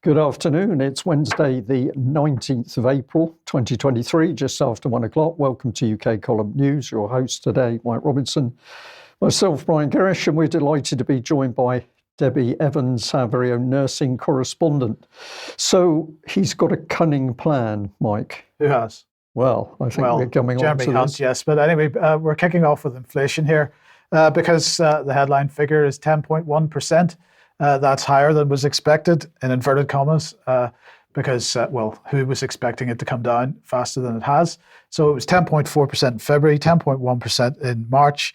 Good afternoon. It's Wednesday, the 19th of April, 2023, just after 1 o'clock. Welcome to UK Column News. Your host today, Mike Robinson, myself, Brian Gerrish, and we're delighted to be joined by Debi Evans, our very own nursing correspondent. So he's got a cunning plan, Mike. Who has? Well, I think we're coming on to Jeremy Hunt, this. yes. But anyway, we're kicking off with inflation here because the headline figure is 10.1%. That's higher than was expected, in inverted commas, because, who was expecting it to come down faster than it has? So it was 10.4% in February, 10.1% in March.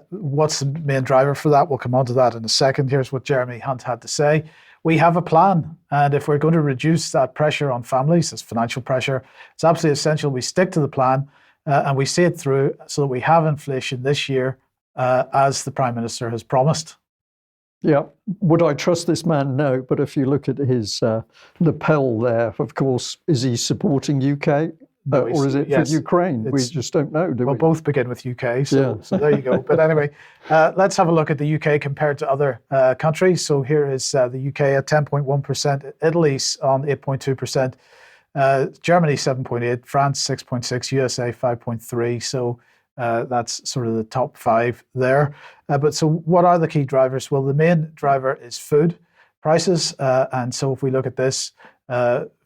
What's the main driver for that? We'll come on to that in a second. Here's what Jeremy Hunt had to say. We have a plan, and if we're going to reduce that pressure on families, this financial pressure, it's absolutely essential we stick to the plan and we see it through so that we have inflation this year, as the Prime Minister has promised. Yeah. Would I trust this man? No. But if you look at his lapel there, of course, is he supporting UK? No, or is it for Ukraine? We just don't know, do we? Well, both begin with UK, so there you go. But anyway, let's have a look at the UK compared to other countries. So here is the UK at 10.1%, Italy's on 8.2%, Germany 7.8%, France 6.6%, USA 5.3%. So that's sort of the top five there. But so what are the key drivers? Well, the main driver is food prices. And so if we look at this,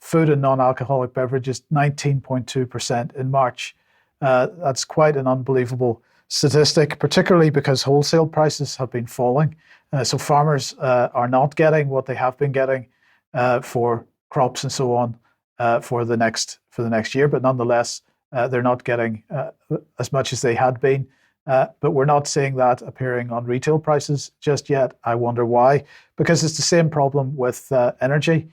food and non-alcoholic beverages, 19.2% in March. That's quite an unbelievable statistic, particularly because wholesale prices have been falling. So farmers are not getting what they have been getting for crops and so on for the next year. But nonetheless, they're not getting as much as they had been. But we're not seeing that appearing on retail prices just yet. I wonder why. Because it's the same problem with energy.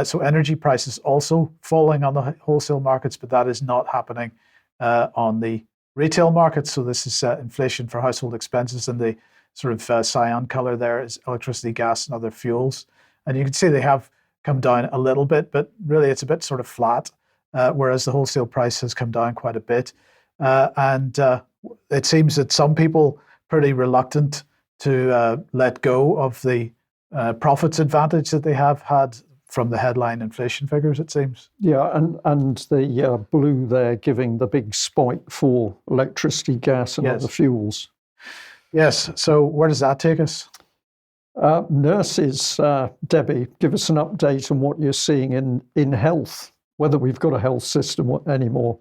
So energy prices also falling on the wholesale markets, but that is not happening on the retail markets. So this is inflation for household expenses, and the sort of cyan color there is electricity, gas, and other fuels. And you can see they have come down a little bit, but really it's a bit sort of flat, whereas the wholesale price has come down quite a bit. And it seems that some people pretty reluctant to let go of the profits advantage that they have had from the headline inflation figures, it seems. Yeah, and the blue there giving the big spike for electricity, gas, and other fuels. Yes. So where does that take us? Nurses, Debi, give us an update on what you're seeing in health, whether we've got a health system anymore.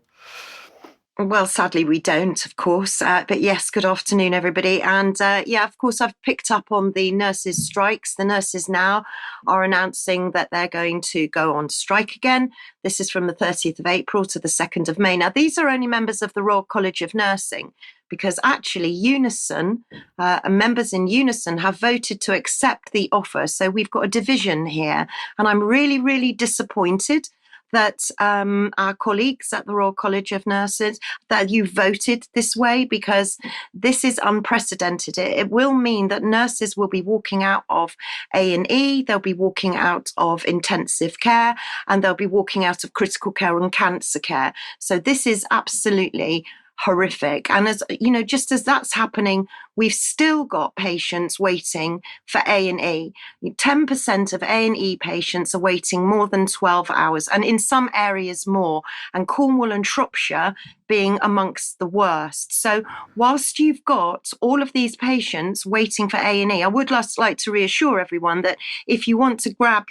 Well, sadly, we don't, of course. But yes, good afternoon, everybody. And of course, I've picked up on the nurses' strikes. The nurses now are announcing that they're going to go on strike again. This is from the 30th of April to the 2nd of May. Now, these are only members of the Royal College of Nursing, because actually Unison, members in Unison have voted to accept the offer. So we've got a division here. And I'm really, really disappointed that our colleagues at the Royal College of Nurses, that you voted this way, because this is unprecedented. It will mean that nurses will be walking out of A&E, they'll be walking out of intensive care, and they'll be walking out of critical care and cancer care. So this is absolutely horrific. And as you know, just as that's happening, we've still got patients waiting for A&E. 10% of A&E patients are waiting more than 12 hours, and in some areas more, and Cornwall and Shropshire being amongst the worst. So whilst you've got all of these patients waiting for A&E, I would just like to reassure everyone that if you want to grab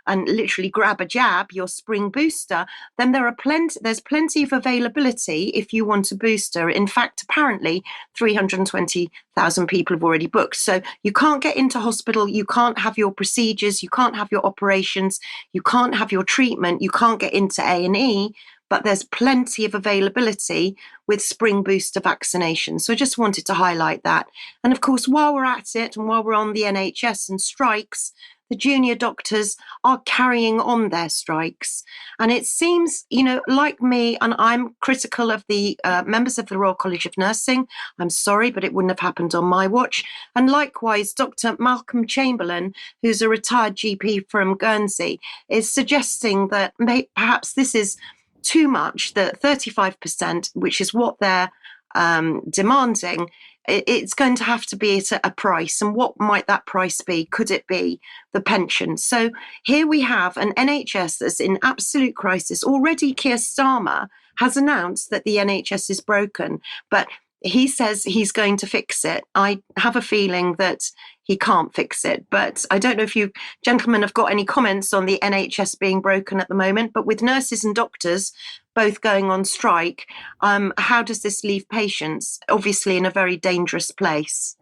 literally grab a jab, your spring booster, then there's plenty of availability if you want a booster. In fact, apparently 320,000 people have already booked. So you can't get into hospital, you can't have your procedures, you can't have your operations, you can't have your treatment, you can't get into A&E, but there's plenty of availability with spring booster vaccination. So I just wanted to highlight that. And of course, while we're at it and while we're on the NHS and strikes, the junior doctors are carrying on their strikes. And it seems, like me, and I'm critical of the members of the Royal College of Nursing. I'm sorry, but it wouldn't have happened on my watch. And likewise, Dr. Malcolm Chamberlain, who's a retired GP from Guernsey, is suggesting that perhaps this is too much, the 35%, which is what they're demanding, it's going to have to be at a price. And what might that price be? Could it be the pension? So here we have an NHS that's in absolute crisis. Already Keir Starmer has announced that the NHS is broken, but he says he's going to fix it. I have a feeling that he can't fix it, but I don't know if you gentlemen have got any comments on the NHS being broken at the moment, but with nurses and doctors both going on strike, how does this leave patients? Obviously in a very dangerous place.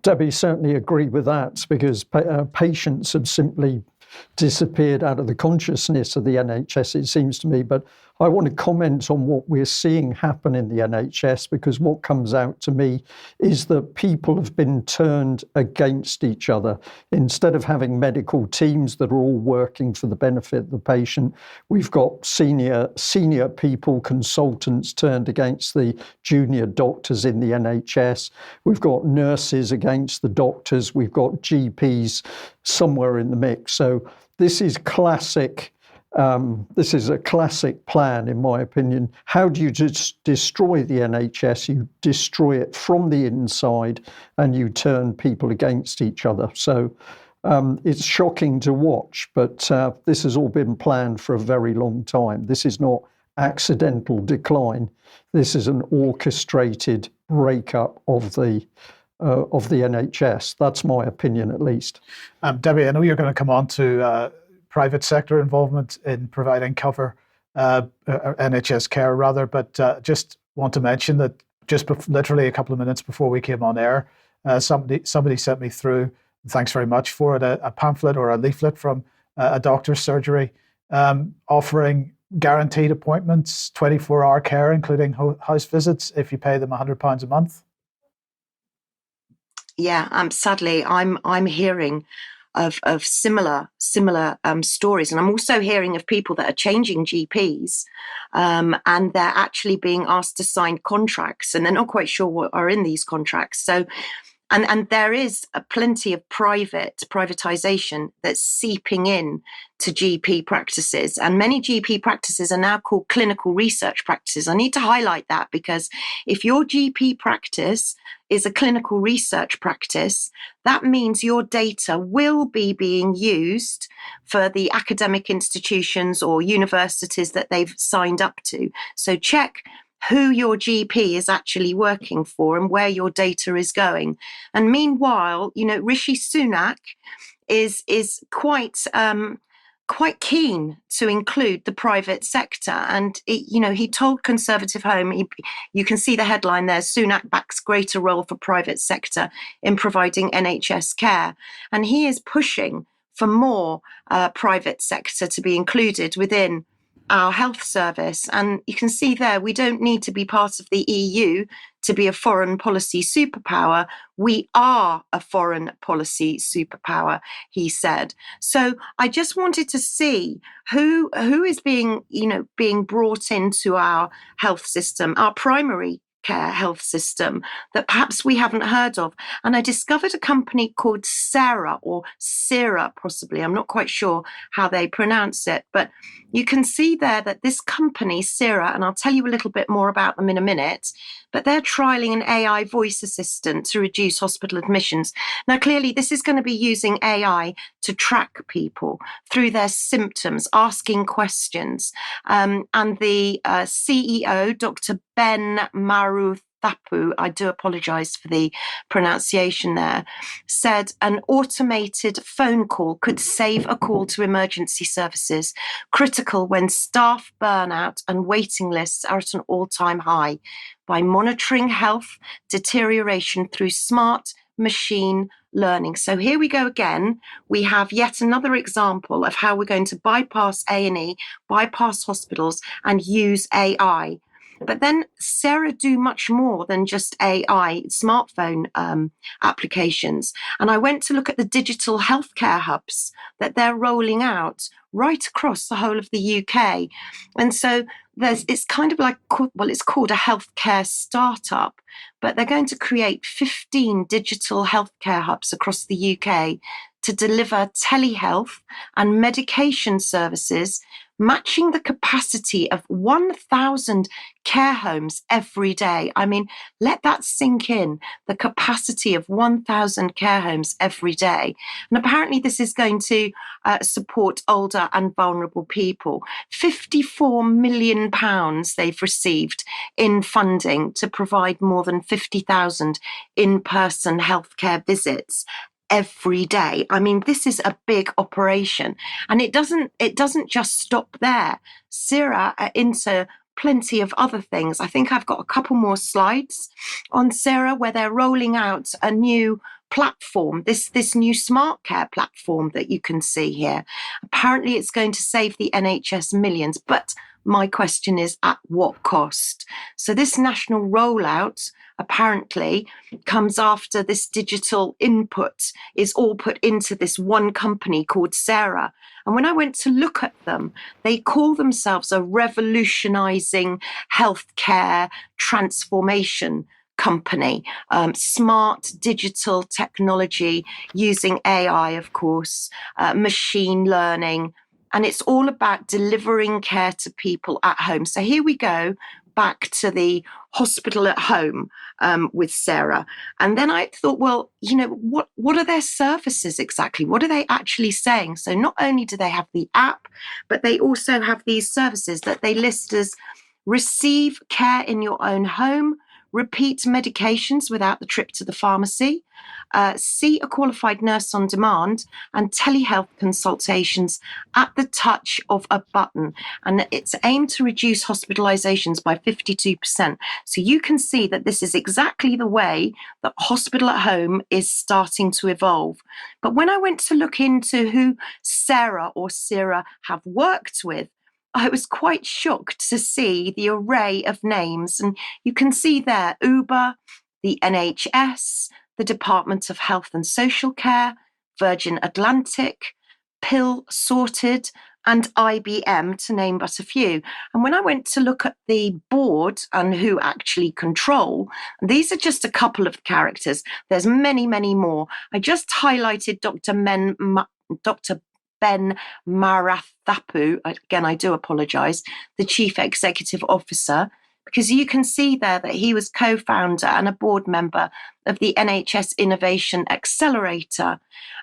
Debbie, certainly agree with that, because patients have simply disappeared out of the consciousness of the NHS, it seems to me. But I want to comment on what we're seeing happen in the NHS, because what comes out to me is that people have been turned against each other. Instead of having medical teams that are all working for the benefit of the patient, we've got senior people, consultants turned against the junior doctors in the NHS. We've got nurses against the doctors. We've got GPs somewhere in the mix. So this is classic. This is a classic plan, in my opinion. How do you just destroy the NHS? You destroy it from the inside, and you turn people against each other. So it's shocking to watch, but this has all been planned for a very long time. This is not accidental decline. This is an orchestrated breakup of the NHS. That's my opinion, at least. Debbie, I know you're going to come on to private sector involvement in providing cover, NHS care rather, but just want to mention that just literally a couple of minutes before we came on air, somebody sent me through, thanks very much for it, a pamphlet or a leaflet from a doctor's surgery offering guaranteed appointments, 24-hour care, including house visits, if you pay them £100 a month. Yeah, sadly, I'm hearing of similar stories, and I'm also hearing of people that are changing GPs, and they're actually being asked to sign contracts, and they're not quite sure what are in these contracts. So, and there is plenty of privatization that's seeping in to GP practices, and many GP practices are now called clinical research practices. I need to highlight that, because if your GP practice is a clinical research practice, that means your data will be being used for the academic institutions or universities that they've signed up to. So check who your GP is actually working for and where your data is going. And meanwhile, Rishi Sunak is quite keen to include the private sector. And, he told Conservative Home, you can see the headline there, Sunak backs greater role for private sector in providing NHS care. And he is pushing for more private sector to be included within our health service. And you can see there, we don't need to be part of the EU to be a foreign policy superpower. We are a foreign policy superpower, he said. So I just wanted to see who is being brought into our health system, our primary care health system, that perhaps we haven't heard of. And I discovered a company called Sarah, or Sera possibly, I'm not quite sure how they pronounce it, but you can see there that this company, Sera, and I'll tell you a little bit more about them in a minute, but they're trialing an AI voice assistant to reduce hospital admissions. Now, clearly, this is going to be using AI to track people through their symptoms, asking questions. And the CEO, Dr. Ben Maruthapu, I do apologise for the pronunciation there, said an automated phone call could save a call to emergency services, critical when staff burnout and waiting lists are at an all-time high, by monitoring health deterioration through smart machine learning. So here we go again. We have yet another example of how we're going to bypass A&E, bypass hospitals, and use AI. But then Sarah do much more than just AI, smartphone applications. And I went to look at the digital healthcare hubs that they're rolling out right across the whole of the UK. And so it's kind of like, well, it's called a healthcare startup, but they're going to create 15 digital healthcare hubs across the UK to deliver telehealth and medication services matching the capacity of 1,000 care homes every day. I mean, let that sink in, the capacity of 1,000 care homes every day. And apparently this is going to support older and vulnerable people. £54 million they've received in funding to provide more than 50,000 in-person healthcare visits every day. I mean, this is a big operation, and it doesn't just stop there. CERA are into plenty of other things. I think I've got a couple more slides on CERA where they're rolling out a new platform, this new smart care platform that you can see here. Apparently it's going to save the NHS millions, but my question is, at what cost? So this national rollout apparently comes after this digital input is all put into this one company called CERA. And when I went to look at them, they call themselves a revolutionizing healthcare transformation company, smart digital technology using AI, of course, machine learning. And it's all about delivering care to people at home. So here we go back to the hospital at home with CERA. And then I thought, well, what are their services exactly? What are they actually saying? So not only do they have the app, but they also have these services that they list as receive care in your own home, repeat medications without the trip to the pharmacy, see a qualified nurse on demand, and telehealth consultations at the touch of a button. And it's aimed to reduce hospitalizations by 52%. So you can see that this is exactly the way that hospital at home is starting to evolve. But when I went to look into who CERA have worked with, I was quite shocked to see the array of names. And you can see there Uber, the NHS, the Department of Health and Social Care, Virgin Atlantic, Pill Sorted, and IBM, to name but a few. And when I went to look at the board and who actually control, these are just a couple of characters. There's many, many more. I just highlighted Dr. Ben Marathapu, again, I do apologise, the Chief Executive Officer, because you can see there that he was co-founder and a board member of the NHS Innovation Accelerator.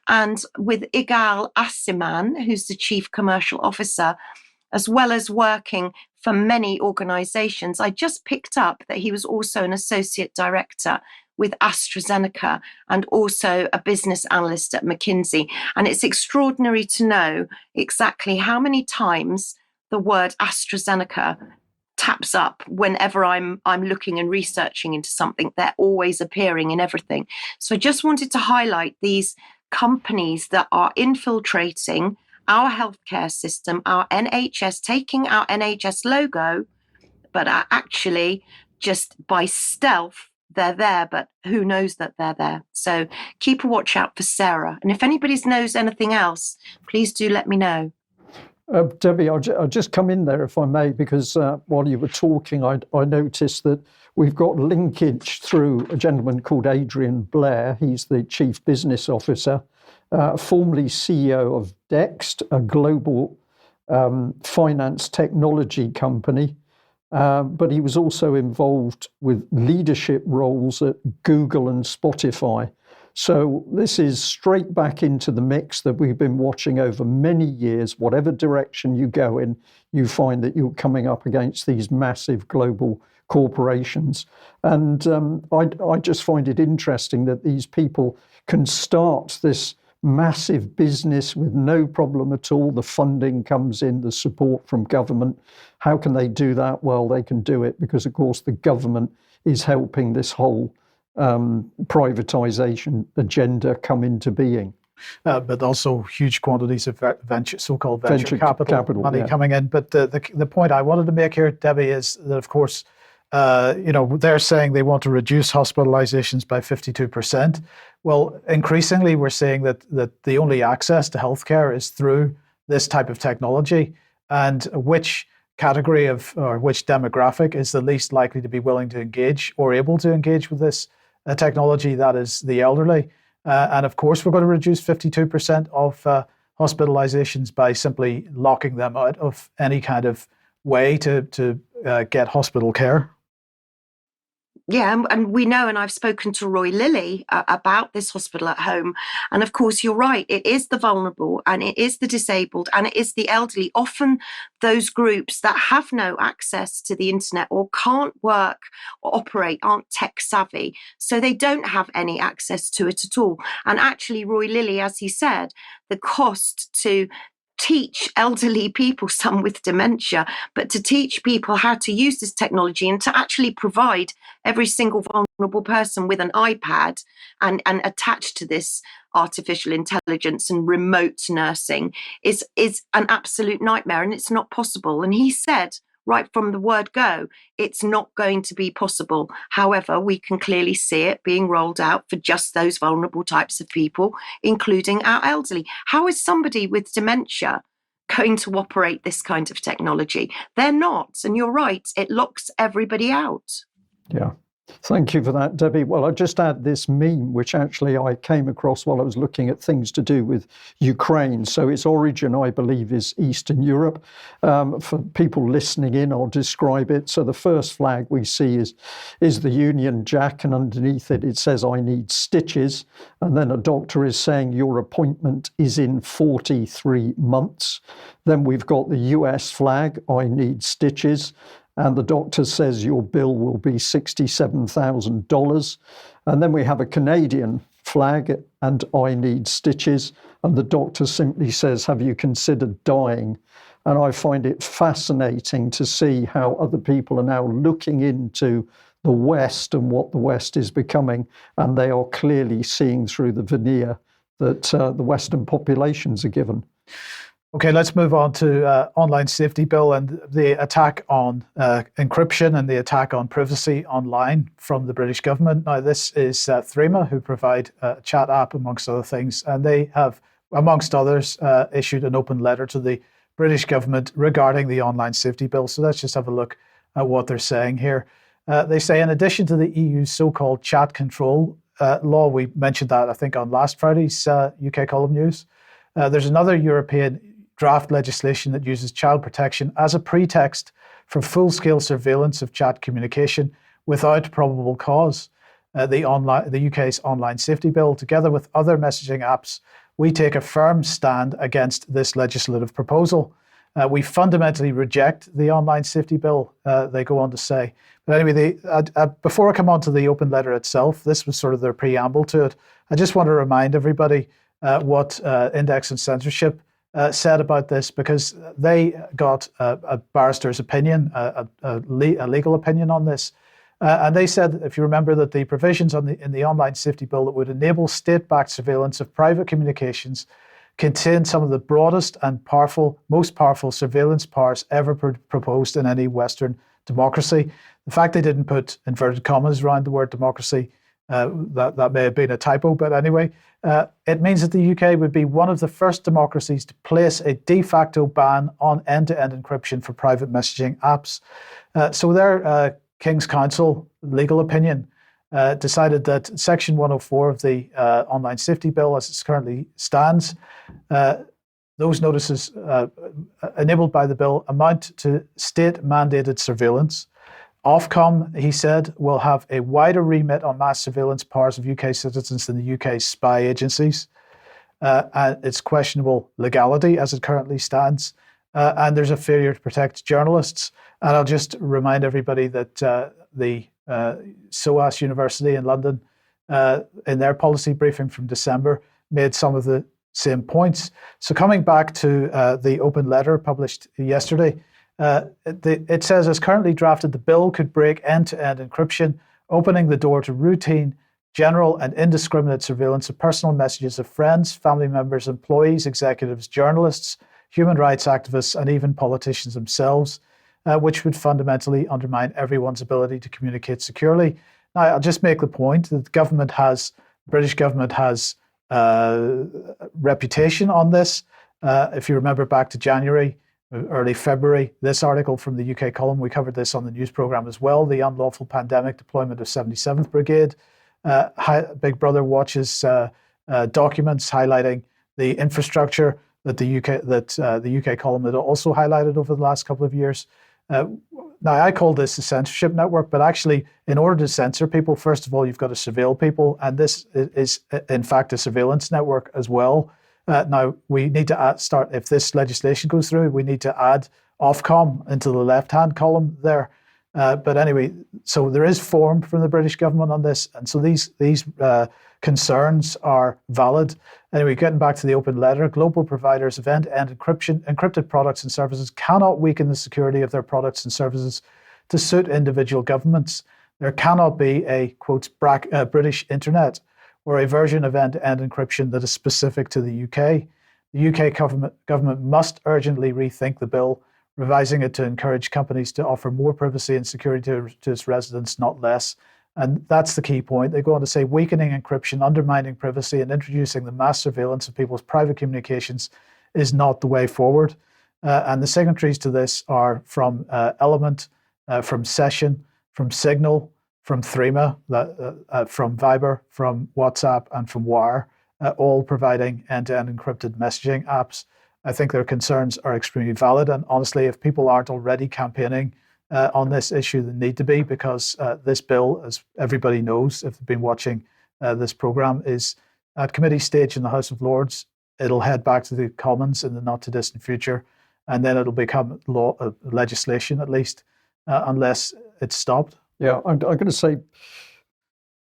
And with Igal Asiman, who's the Chief Commercial Officer, as well as working for many organisations, I just picked up that he was also an Associate Director with AstraZeneca and also a business analyst at McKinsey. And it's extraordinary to know exactly how many times the word AstraZeneca taps up whenever I'm looking and researching into something. They're always appearing in everything. So I just wanted to highlight these companies that are infiltrating our healthcare system, our NHS, taking our NHS logo, but are actually just by stealth, they're there, but who knows that they're there? So keep a watch out for CERA. And if anybody knows anything else, please do let me know. Debbie, I'll just come in there if I may, because while you were talking, I noticed that we've got linkage through a gentleman called Adrian Blair. He's the Chief Business Officer, formerly CEO of Dext, a global finance technology company. But he was also involved with leadership roles at Google and Spotify. So this is straight back into the mix that we've been watching over many years. Whatever direction you go in, you find that you're coming up against these massive global corporations. And I just find it interesting that these people can start this massive business with no problem at all. The funding comes in, the support from government. How can they do that? Well, they can do it because, of course, the government is helping this whole privatization agenda come into being. But also huge quantities of so-called venture capital money coming in. But the point I wanted to make here, Debbie, is that, of course, they're saying they want to reduce hospitalizations by 52%. Well, increasingly, we're seeing that the only access to healthcare is through this type of technology. And which category or which demographic is the least likely to be willing to engage or able to engage with this technology? That is the elderly. And of course, we're going to reduce 52% of hospitalizations by simply locking them out of any kind of way to get hospital care. Yeah, and we know, and I've spoken to Roy Lilly about this hospital at home. And of course, you're right, it is the vulnerable and it is the disabled and it is the elderly, often those groups that have no access to the internet or can't work or operate, aren't tech savvy. So they don't have any access to it at all. And actually, Roy Lilly, as he said, the cost to teach elderly people, some with dementia, but to teach people how to use this technology and to actually provide every single vulnerable person with an iPad and attached to this artificial intelligence and remote nursing is an absolute nightmare, and it's not possible. And he said right from the word go, it's not going to be possible. However, we can clearly see it being rolled out for just those vulnerable types of people, including our elderly. How is somebody with dementia going to operate this kind of technology? They're not. And you're right, it locks everybody out. Yeah. Thank you for that, Debbie. Well, I'll just add this meme, which actually I came across while I was looking at things to do with Ukraine. So its origin, I believe, is Eastern Europe. For people listening in, I'll describe it. So the first flag we see is the Union Jack, and underneath it, it says, "I need stitches." And then a doctor is saying, "Your appointment is in 43 months. Then we've got the US flag, "I need stitches." And the doctor says your bill will be $67,000. And then we have a Canadian flag and "I need stitches." And the doctor simply says, "Have you considered dying?" And I find it fascinating to see how other people are now looking into the West and what the West is becoming. And they are clearly seeing through the veneer that the Western populations are given. Okay, let's move on to online safety bill and the attack on encryption and the attack on privacy online from the British government. Now, this is Threema, who provide a chat app, amongst other things, and they have, amongst others, issued an open letter to the British government regarding the online safety bill. So let's just have a look at what they're saying here. They say, in addition to the EU's so-called chat control law, we mentioned that, I think, on last Friday's UK Column News, there's another European draft legislation that uses child protection as a pretext for full-scale surveillance of chat communication without probable cause. The UK's online safety bill, together with other messaging apps, we take a firm stand against this legislative proposal. We fundamentally reject the online safety bill, they go on to say. But anyway, before I come on to the open letter itself, this was sort of their preamble to it. I just want to remind everybody what Index and Censorship said about this, because they got a barrister's opinion, a legal opinion on this. And they said, if you remember, that the provisions in the online safety bill that would enable state-backed surveillance of private communications contain some of the broadest and most powerful surveillance powers ever proposed in any Western democracy. The fact they didn't put inverted commas around the word democracy, that may have been a typo, but anyway, it means that the UK would be one of the first democracies to place a de facto ban on end-to-end encryption for private messaging apps. So their King's Counsel legal opinion decided that Section 104 of the Online Safety Bill, as it currently stands, those notices enabled by the bill amount to state-mandated surveillance. Ofcom, he said, will have a wider remit on mass surveillance powers of UK citizens than the UK's spy agencies. And it's questionable legality as it currently stands. And there's a failure to protect journalists. And I'll just remind everybody that the SOAS University in London, in their policy briefing from December, made some of the same points. So coming back to the open letter published yesterday, it says, as currently drafted, the bill could break end-to-end encryption, opening the door to routine, general and indiscriminate surveillance of personal messages of friends, family members, employees, executives, journalists, human rights activists, and even politicians themselves, which would fundamentally undermine everyone's ability to communicate securely. Now, I'll just make the point that the British government has a reputation on this. If you remember back to January, early February, this article from the UK column, we covered this on the news programme as well, the unlawful pandemic deployment of 77th Brigade. Big Brother watches documents highlighting the infrastructure that the UK column had also highlighted over the last couple of years. Now, I call this a censorship network, but actually, in order to censor people, first of all, you've got to surveil people, and this is in fact a surveillance network as well. Now, we need to start, if this legislation goes through, we need to add Ofcom into the left-hand column there. But anyway, so there is form from the British government on this, and so these concerns are valid. Anyway, getting back to the open letter, global providers of end-to-end encrypted products and services cannot weaken the security of their products and services to suit individual governments. There cannot be a, quote, British internet or a version of end-to-end encryption that is specific to the UK. The UK government must urgently rethink the bill, revising it to encourage companies to offer more privacy and security to its residents, not less. And that's the key point. They go on to say weakening encryption, undermining privacy, and introducing the mass surveillance of people's private communications is not the way forward. And the signatories to this are from Element, from Session, from Signal, from Threema, from Viber, from WhatsApp, and from Wire, all providing end-to-end encrypted messaging apps. I think their concerns are extremely valid. And honestly, if people aren't already campaigning on this issue, they need to be, because this bill, as everybody knows, if they've been watching this programme, is at committee stage in the House of Lords. It'll head back to the Commons in the not too distant future, and then it'll become legislation, at least, unless it's stopped. Yeah, I'm going to say,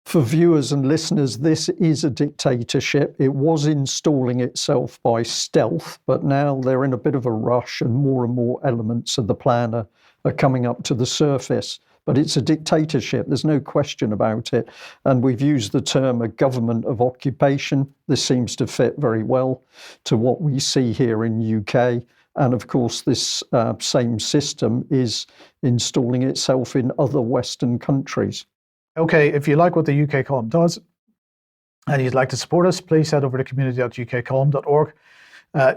for viewers and listeners, this is a dictatorship. It was installing itself by stealth, but now they're in a bit of a rush, and more elements of the plan are coming up to the surface. But it's a dictatorship, there's no question about it. And we've used the term a government of occupation. This seems to fit very well to what we see here in UK. And of course, this same system is installing itself in other Western countries. Okay, if you like what the UK column does and you'd like to support us, please head over to community.ukcolumn.org.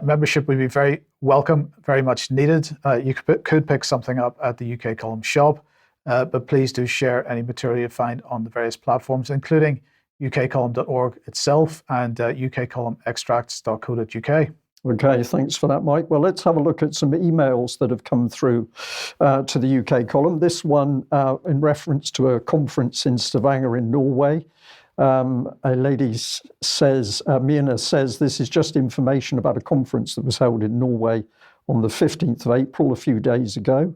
Membership would be very welcome, very much needed. You could pick something up at the UK column shop, but please do share any material you find on the various platforms, including ukcolumn.org itself and ukcolumnextracts.co.uk. Okay, thanks for that, Mike. Well, let's have a look at some emails that have come through to the UK column. This one in reference to a conference in Stavanger in Norway. A lady says, Mina says, this is just information about a conference that was held in Norway on the 15th of April, a few days ago.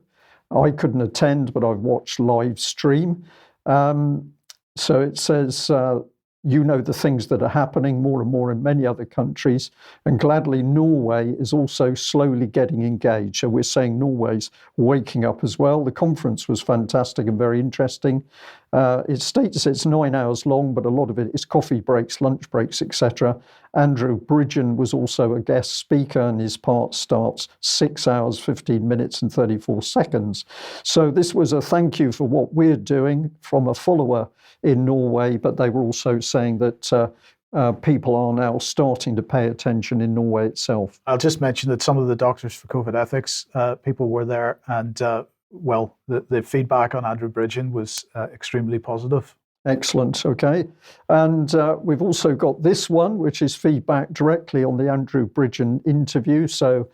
I couldn't attend, but I've watched live stream. So it says, you know the things that are happening more and more in many other countries, and gladly Norway is also slowly getting engaged. So we're saying Norway's waking up as well. The conference was fantastic and very interesting. It states it's 9 hours long, but a lot of it is coffee breaks, lunch breaks, etc. Andrew Bridgen was also a guest speaker, and his part starts 6 hours, 15 minutes and 34 seconds. So this was a thank you for what we're doing from a follower in Norway, but they were also saying that people are now starting to pay attention in Norway itself. I'll just mention that some of the Doctors for COVID Ethics people were there, and the feedback on Andrew Bridgen was extremely positive. Excellent, okay. And we've also got this one, which is feedback directly on the Andrew Bridgen interview. So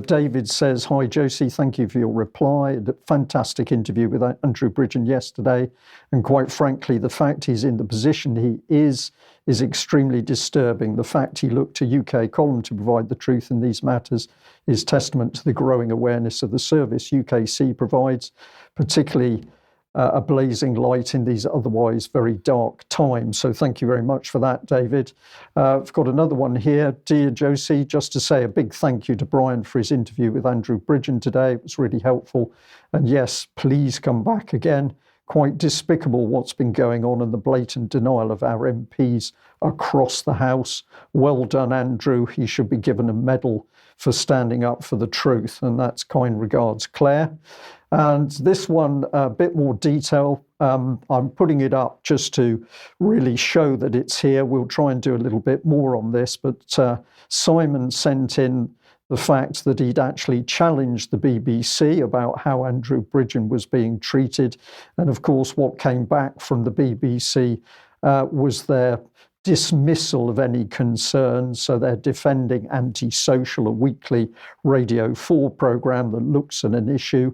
David says, hi, Josie, thank you for your reply. A fantastic interview with Andrew Bridgen yesterday. And quite frankly, the fact he's in the position he is extremely disturbing. The fact he looked to UK column to provide the truth in these matters is testament to the growing awareness of the service UKC provides, particularly a blazing light in these otherwise very dark times. So thank you very much for that, David. I've got another one here. Dear Josie, just to say a big thank you to Brian for his interview with Andrew Bridgen today. It was really helpful. And yes, please come back again. Quite despicable what's been going on and the blatant denial of our MPs across the House. Well done, Andrew. He should be given a medal for standing up for the truth. And that's kind regards, Claire. And this one, a bit more detail. I'm putting it up just to really show that it's here. We'll try and do a little bit more on this, but Simon sent in the fact that he'd actually challenged the BBC about how Andrew Bridgen was being treated. And of course, what came back from the BBC was their dismissal of any concerns. So they're defending Antisocial, a weekly Radio 4 programme that looks at an issue.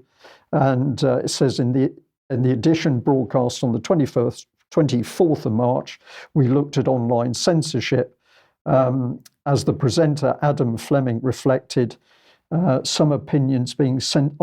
And it says in the edition broadcast on the 24th of March, we looked at online censorship. As the presenter, Adam Fleming, reflected, some opinions being censored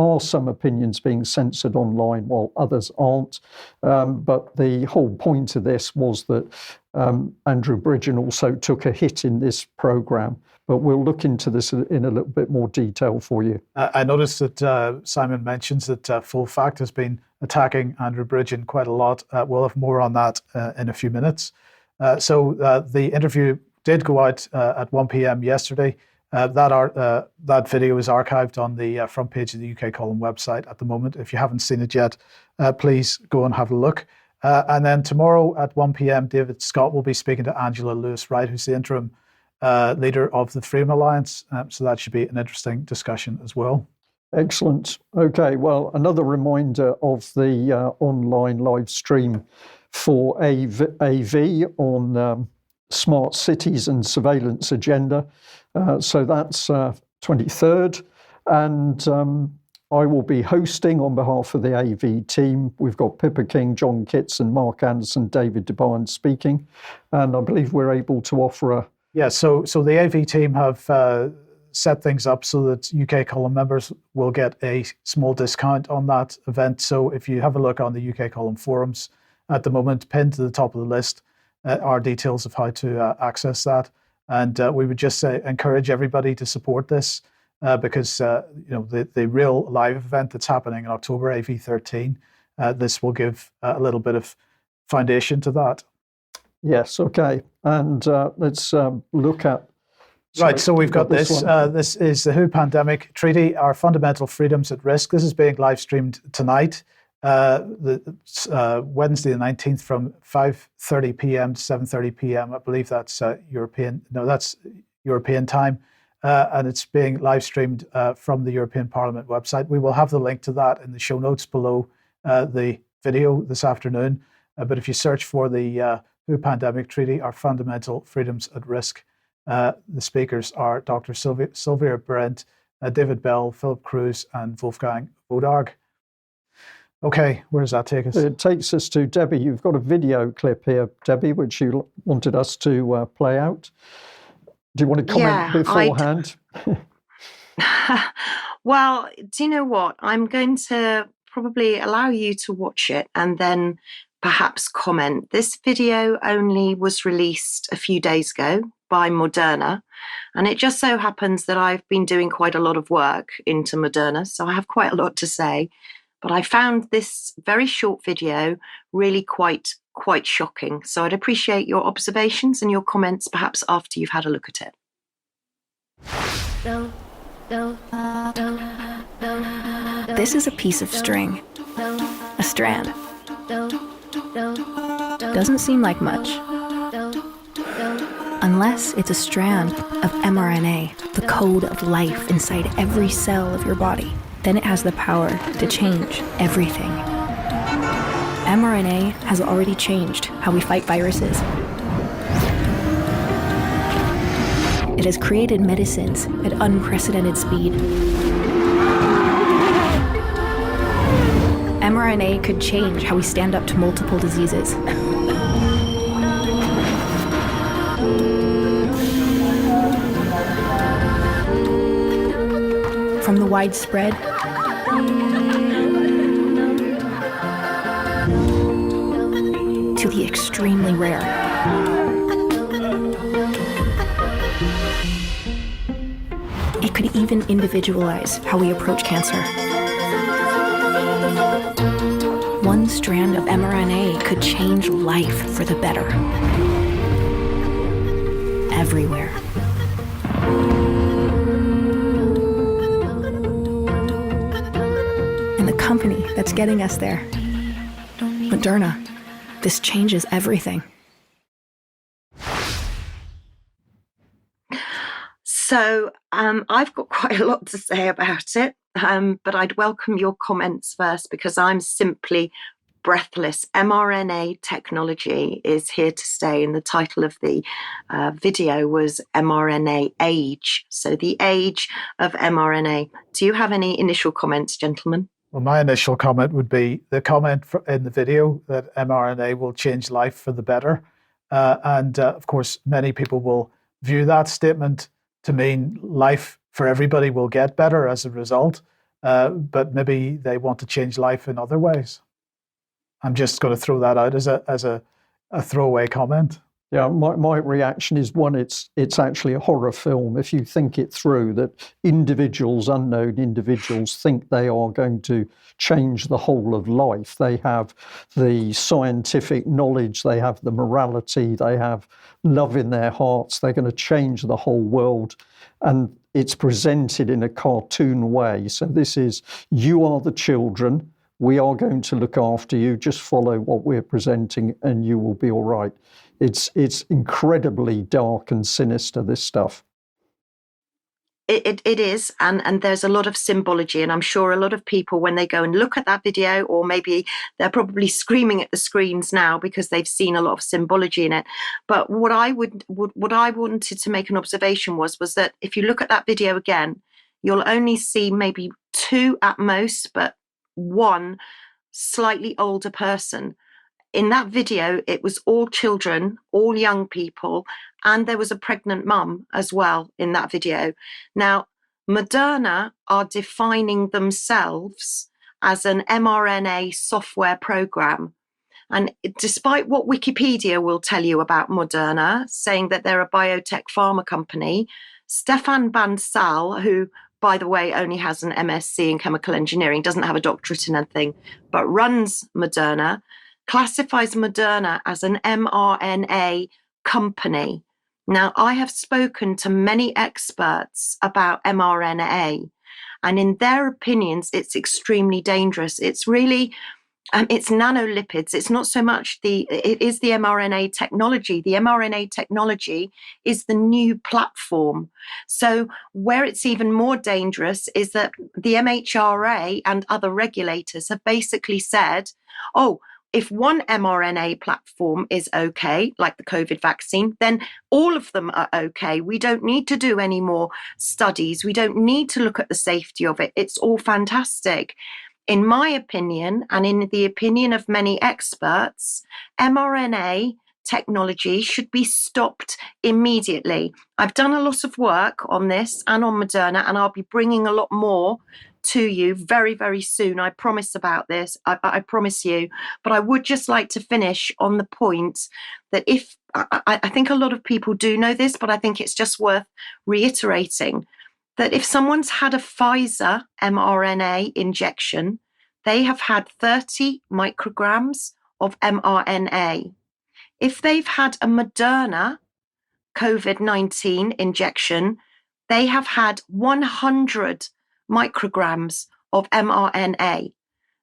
online while others aren't. But the whole point of this was that Andrew Bridgen also took a hit in this programme. But we'll look into this in a little bit more detail for you. I noticed that Simon mentions that Full Fact has been attacking Andrew Bridgen quite a lot. We'll have more on that in a few minutes. So the interview did go out at 1 p.m. yesterday. That video is archived on the front page of the UK Column website at the moment. If you haven't seen it yet, please go and have a look. And then tomorrow at 1 p.m, David Scott will be speaking to Angela Lewis-Wright, who's the interim leader of the Freedom Alliance. So that should be an interesting discussion as well. Excellent. Okay, well, another reminder of the online live stream for AV on smart cities and surveillance agenda. So that's 23rd. And I will be hosting on behalf of the AV team. We've got Pippa King, John Kitson, Mark Anderson, David DeBarn speaking. And I believe we're able to offer a... Yeah, so the AV team have set things up so that UK Column members will get a small discount on that event. So if you have a look on the UK Column forums at the moment, pinned to the top of the list are details of how to access that. And we would just encourage everybody to support this because the real live event that's happening in October, AV13, this will give a little bit of foundation to that. Yes, okay. And let's look at... Right, so we've got this. This is the WHO Pandemic Treaty, Our Fundamental Freedoms at Risk. This is being live streamed tonight, Wednesday the 19th from 5:30 p.m. to 7:30 p.m. I believe that's European time. And it's being live streamed from the European Parliament website. We will have the link to that in the show notes below the video this afternoon. But if you search for the WHO Pandemic Treaty, Our Fundamental Freedoms at Risk, the speakers are Dr. Sylvia Brent, David Bell, Philip Cruz, and Wolfgang Wodarg. Okay, where does that take us? It takes us to Debi. You've got a video clip here, Debi, which you wanted us to play out. Do you want to comment beforehand? Well, do you know what? I'm going to probably allow you to watch it and then perhaps comment. This video only was released a few days ago by Moderna, and it just so happens that I've been doing quite a lot of work into Moderna, so I have quite a lot to say. But I found this very short video really quite shocking. So I'd appreciate your observations and your comments perhaps after you've had a look at it. This is a piece of string, a strand. Doesn't seem like much, unless it's a strand of mRNA, the code of life inside every cell of your body. Then it has the power to change everything. mRNA has already changed how we fight viruses. It has created medicines at unprecedented speed. mRNA could change how we stand up to multiple diseases. From the widespread to the extremely rare. It could even individualize how we approach cancer. One strand of mRNA could change life for the better. Everywhere. And the company that's getting us there, Moderna, this changes everything. So I've got quite a lot to say about it, but I'd welcome your comments first because I'm simply breathless. mRNA technology is here to stay, and the title of the video was mRNA Age. So the age of mRNA. Do you have any initial comments, gentlemen? Well, my initial comment would be the comment in the video that mRNA will change life for the better. Of course, many people will view that statement to mean life for everybody will get better as a result, but maybe they want to change life in other ways. I'm just going to throw that out as a throwaway comment. Yeah, my reaction is, one, it's actually a horror film. If you think it through, that unknown individuals think they are going to change the whole of life. They have the scientific knowledge, they have the morality, they have love in their hearts. They're going to change the whole world. And it's presented in a cartoon way. So this is, you are the children. We are going to look after you. Just follow what we're presenting and you will be all right. It's incredibly dark and sinister, this stuff. It is, and there's a lot of symbology, and I'm sure a lot of people, when they go and look at that video, or maybe they're probably screaming at the screens now because they've seen a lot of symbology in it. But what I wanted to make an observation was that if you look at that video again, you'll only see maybe two at most, but one slightly older person. In that video, it was all children, all young people, and there was a pregnant mum as well in that video. Now, Moderna are defining themselves as an mRNA software program. And despite what Wikipedia will tell you about Moderna, saying that they're a biotech pharma company, Stefan Bansal, who, by the way, only has an MSc in chemical engineering, doesn't have a doctorate in anything, but runs Moderna, classifies Moderna as an mRNA company. Now, I have spoken to many experts about mRNA, and in their opinions, it's extremely dangerous. It's really, it's nanolipids. It's not so much it is the mRNA technology. The mRNA technology is the new platform. So where it's even more dangerous is that the MHRA and other regulators have basically said, oh, if one mRNA platform is okay, like the COVID vaccine, then all of them are okay. We don't need to do any more studies. We don't need to look at the safety of it. It's all fantastic. In my opinion, and in the opinion of many experts, mRNA technology should be stopped immediately. I've done a lot of work on this and on Moderna, and I'll be bringing a lot more to you very, very soon. I promise about this. I promise you. But I would just like to finish on the point that if I think a lot of people do know this, but I think it's just worth reiterating that if someone's had a Pfizer mRNA injection, they have had 30 micrograms of mRNA. If they've had a Moderna COVID-19 injection, they have had 100 micrograms of mRNA.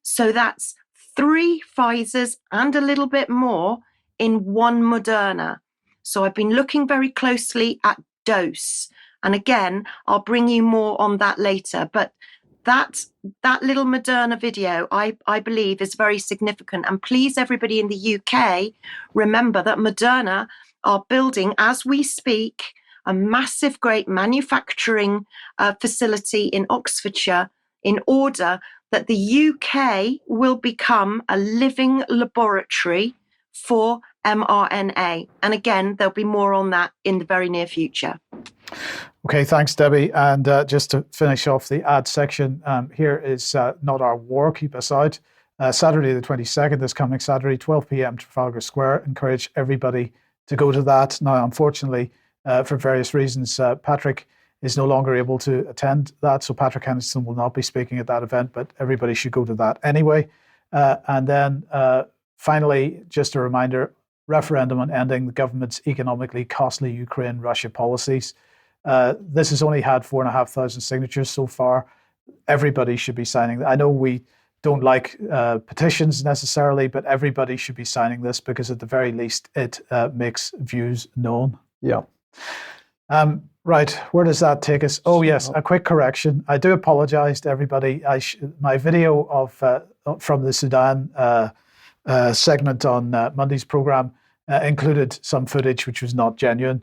So that's 3 Pfizers and a little bit more in one Moderna. So I've been looking very closely at dose. And again, I'll bring you more on that later. But that little Moderna video, I believe, is very significant. And please, everybody in the UK, remember that Moderna are building, as we speak, a massive, great manufacturing facility in Oxfordshire in order that the UK will become a living laboratory for mRNA. And again, there'll be more on that in the very near future. Okay, thanks, Debbie. And just to finish off the ad section, here is Not Our War, Keep Us Out. Saturday the 22nd, this coming Saturday, 12 p.m. Trafalgar Square. Encourage everybody to go to that. Now, unfortunately, for various reasons, Patrick is no longer able to attend that. So Patrick Henderson will not be speaking at that event, but everybody should go to that anyway. And then finally, just a reminder, referendum on ending the government's economically costly Ukraine-Russia policies. This has only had 4,500 signatures so far. Everybody should be signing. I know we don't like petitions necessarily, but everybody should be signing this because at the very least, it makes views known. Yeah. Right, where does that take us? Oh yes, a quick correction. I do apologize to everybody. My video of from the Sudan segment on Monday's program included some footage which was not genuine.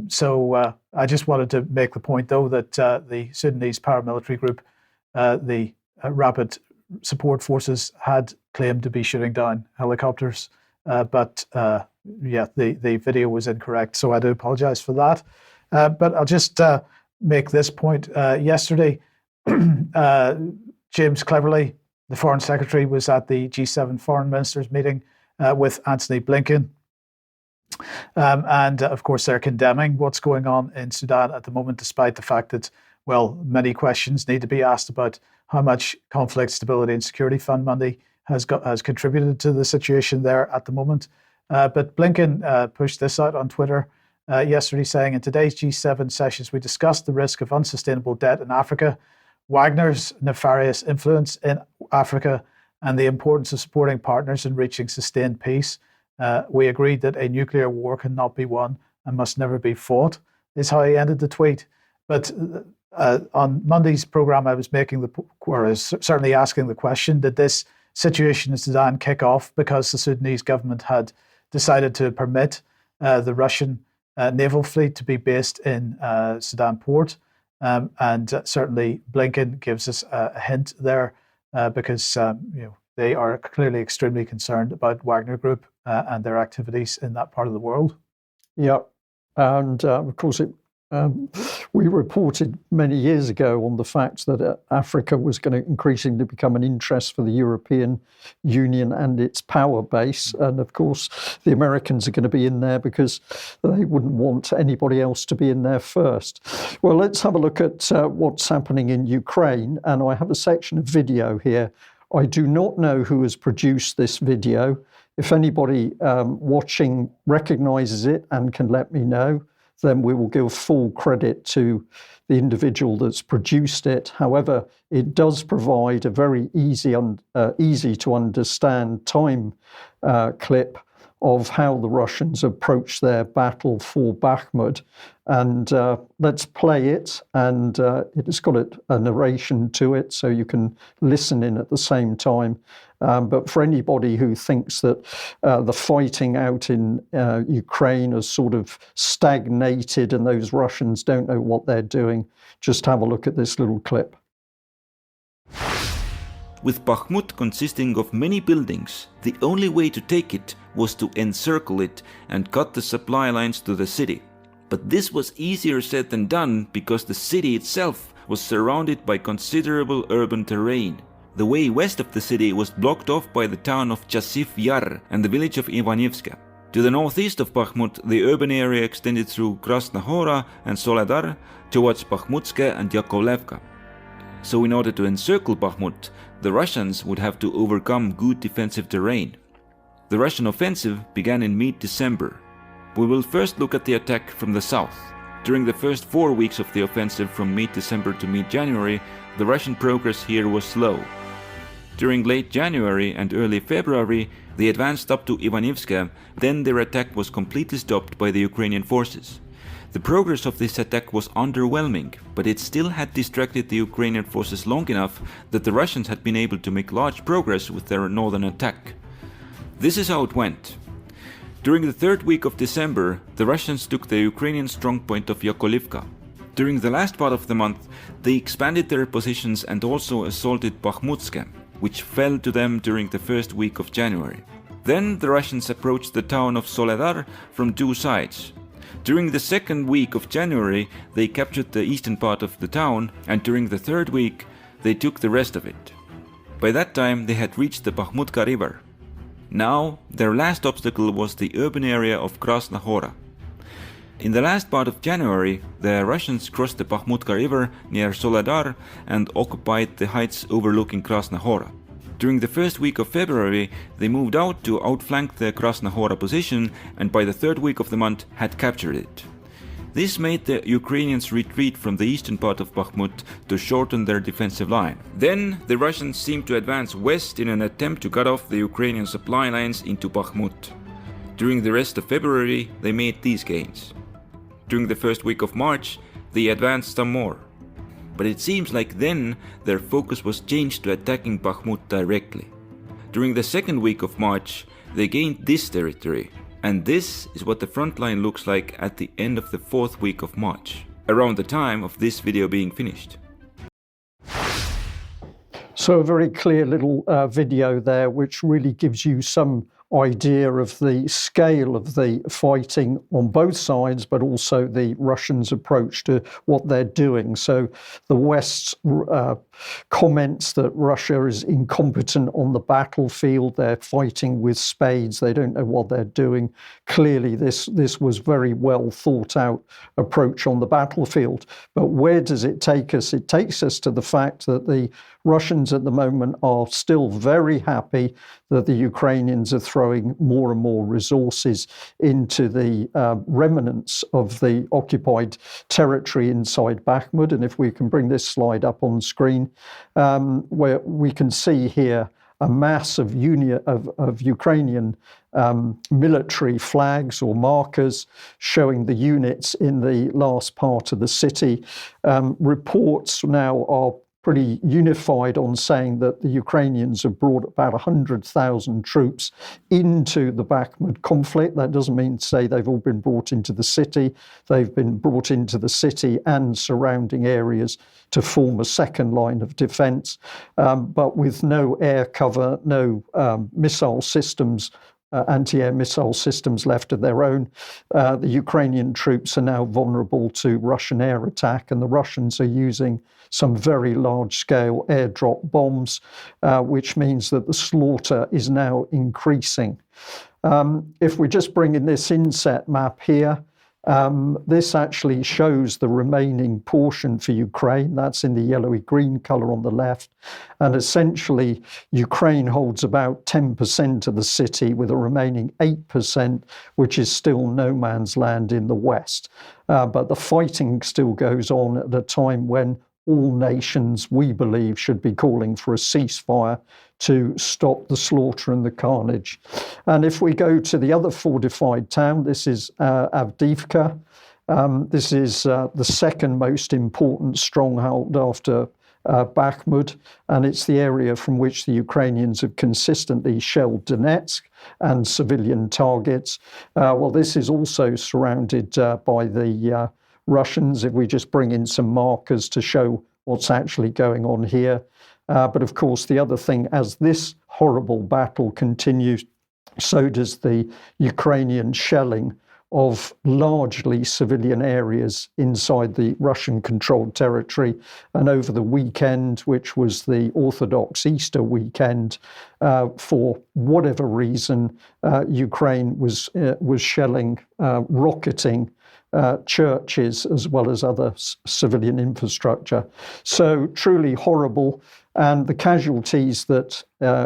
So I just wanted to make the point, though, that the Sudanese paramilitary group, the Rapid Support Forces, had claimed to be shooting down helicopters. But the video was incorrect. So I do apologize for that. But I'll just make this point. Yesterday, James Cleverly, the Foreign Secretary, was at the G7 Foreign Ministers meeting with Anthony Blinken. And of course, they're condemning what's going on in Sudan at the moment, despite the fact that, well, many questions need to be asked about how much Conflict Stability and Security Fund money has contributed to the situation there at the moment. But Blinken pushed this out on Twitter yesterday, saying, in today's G7 sessions, we discussed the risk of unsustainable debt in Africa, Wagner's nefarious influence in Africa, and the importance of supporting partners in reaching sustained peace. We agreed that a nuclear war cannot be won and must never be fought, is how he ended the tweet. But on Monday's program, I was certainly asking the question, did this situation in Sudan kick off because the Sudanese government had decided to permit the Russian naval fleet to be based in Sudan port? And certainly Blinken gives us a hint there because they are clearly extremely concerned about Wagner Group and their activities in that part of the world. Yeah, and of course we reported many years ago on the fact that Africa was going to increasingly become an interest for the European Union and its power base. And of course, the Americans are going to be in there because they wouldn't want anybody else to be in there first. Well, let's have a look at what's happening in Ukraine. And I have a section of video here. I do not know who has produced this video. If anybody watching recognises it and can let me know, then we will give full credit to the individual that's produced it. However, it does provide a very easy to understand time clip of how the Russians approach their battle for Bakhmut. And let's play it. And it has got a narration to it, so you can listen in at the same time. But for anybody who thinks that the fighting out in Ukraine has sort of stagnated and those Russians don't know what they're doing, just have a look at this little clip. With Bakhmut consisting of many buildings, the only way to take it was to encircle it and cut the supply lines to the city. But this was easier said than done because the city itself was surrounded by considerable urban terrain. The way west of the city was blocked off by the town of Chasiv Yar and the village of Ivanivska. To the northeast of Bakhmut, the urban area extended through Krasna Hora and Soledar towards Bakhmutska and Yakovlevka. So in order to encircle Bakhmut, the Russians would have to overcome good defensive terrain. The Russian offensive began in mid-December. We will first look at the attack from the south. During the first 4 weeks of the offensive from mid-December to mid-January, the Russian progress here was slow. During late January and early February, they advanced up to Ivanivska, then their attack was completely stopped by the Ukrainian forces. The progress of this attack was underwhelming, but it still had distracted the Ukrainian forces long enough that the Russians had been able to make large progress with their northern attack. This is how it went. During the third week of December, the Russians took the Ukrainian strongpoint of Yakovlevka. During the last part of the month, they expanded their positions and also assaulted Bakhmutska, which fell to them during the first week of January. Then the Russians approached the town of Soledar from two sides. During the second week of January, they captured the eastern part of the town, and during the third week, they took the rest of it. By that time, they had reached the Bakhmutka river. Now, their last obstacle was the urban area of Krasna Hora. In the last part of January, the Russians crossed the Bakhmutka river near Soledar and occupied the heights overlooking Krasna Hora. During the first week of February, they moved out to outflank the Krasna Hora position and by the third week of the month had captured it. This made the Ukrainians retreat from the eastern part of Bakhmut to shorten their defensive line. Then the Russians seemed to advance west in an attempt to cut off the Ukrainian supply lines into Bakhmut. During the rest of February, they made these gains. During the first week of March, they advanced some more. But it seems like then their focus was changed to attacking Bakhmut directly. During the second week of March, they gained this territory, and this is what the front line looks like at the end of the fourth week of March, around the time of this video being finished. So a very clear little video there, which really gives you some idea of the scale of the fighting on both sides, but also the Russians' approach to what they're doing. So the West's comments that Russia is incompetent on the battlefield, they're fighting with spades, they don't know what they're doing. Clearly, this was very well thought out approach on the battlefield. But where does it take us? It takes us to the fact that the Russians at the moment are still very happy that the Ukrainians are throwing more and more resources into the remnants of the occupied territory inside Bakhmut. And if we can bring this slide up on screen, where we can see here a mass of Ukrainian military flags or markers showing the units in the last part of the city. Reports now are pretty unified on saying that the Ukrainians have brought about 100,000 troops into the Bakhmut conflict. That doesn't mean to say they've all been brought into the city. They've been brought into the city and surrounding areas to form a second line of defence, but with no air cover, no missile systems, anti-air missile systems left of their own. The Ukrainian troops are now vulnerable to Russian air attack, and the Russians are using some very large-scale airdrop bombs, which means that the slaughter is now increasing. If we just bring in this inset map here, this actually shows the remaining portion for Ukraine. That's in the yellowy green colour on the left. And essentially, Ukraine holds about 10% of the city, with a remaining 8%, which is still no man's land in the west. But the fighting still goes on at a time when all nations, we believe, should be calling for a ceasefire to stop the slaughter and the carnage. And if we go to the other fortified town, this is Avdiivka. This is the second most important stronghold after Bakhmut, and it's the area from which the Ukrainians have consistently shelled Donetsk and civilian targets. Well, this is also surrounded by the Russians, if we just bring in some markers to show what's actually going on here. But of course, the other thing, as this horrible battle continues, so does the Ukrainian shelling of largely civilian areas inside the Russian-controlled territory. And over the weekend, which was the Orthodox Easter weekend, for whatever reason, Ukraine was shelling, rocketing churches as well as other civilian infrastructure. So truly horrible. And the casualties that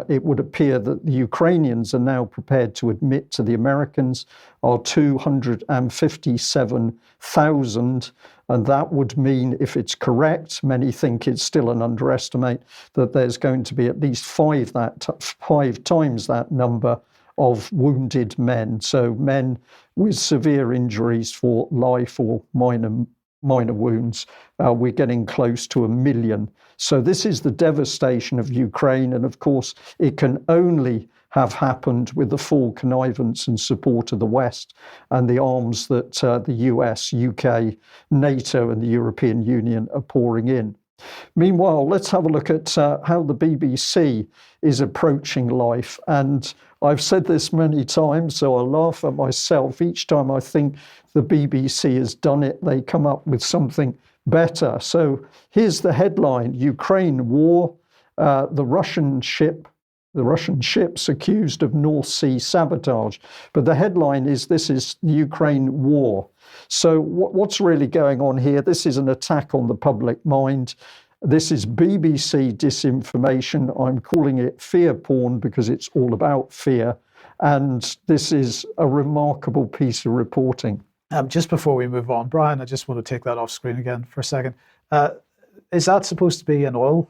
it would appear that the Ukrainians are now prepared to admit to the Americans are 257,000. And that would mean, if it's correct, many think it's still an underestimate, that there's going to be at least five times that number of wounded men. So men with severe injuries for life or minor wounds. We're getting close to 1 million. So this is the devastation of Ukraine. And of course, it can only have happened with the full connivance and support of the West and the arms that the US, UK, NATO and the European Union are pouring in. Meanwhile, let's have a look at how the BBC is approaching life. And I've said this many times, so I laugh at myself. Each time I think the BBC has done it, they come up with something better. So here's the headline: Ukraine war, the Russian ships accused of North Sea sabotage. But the headline is, this is the Ukraine war. So what's really going on here? This is an attack on the public mind. This is BBC disinformation. I'm calling it fear porn because it's all about fear. And this is a remarkable piece of reporting. Just before we move on, Brian, I just want to take that off screen again for a second. Is that supposed to be an oil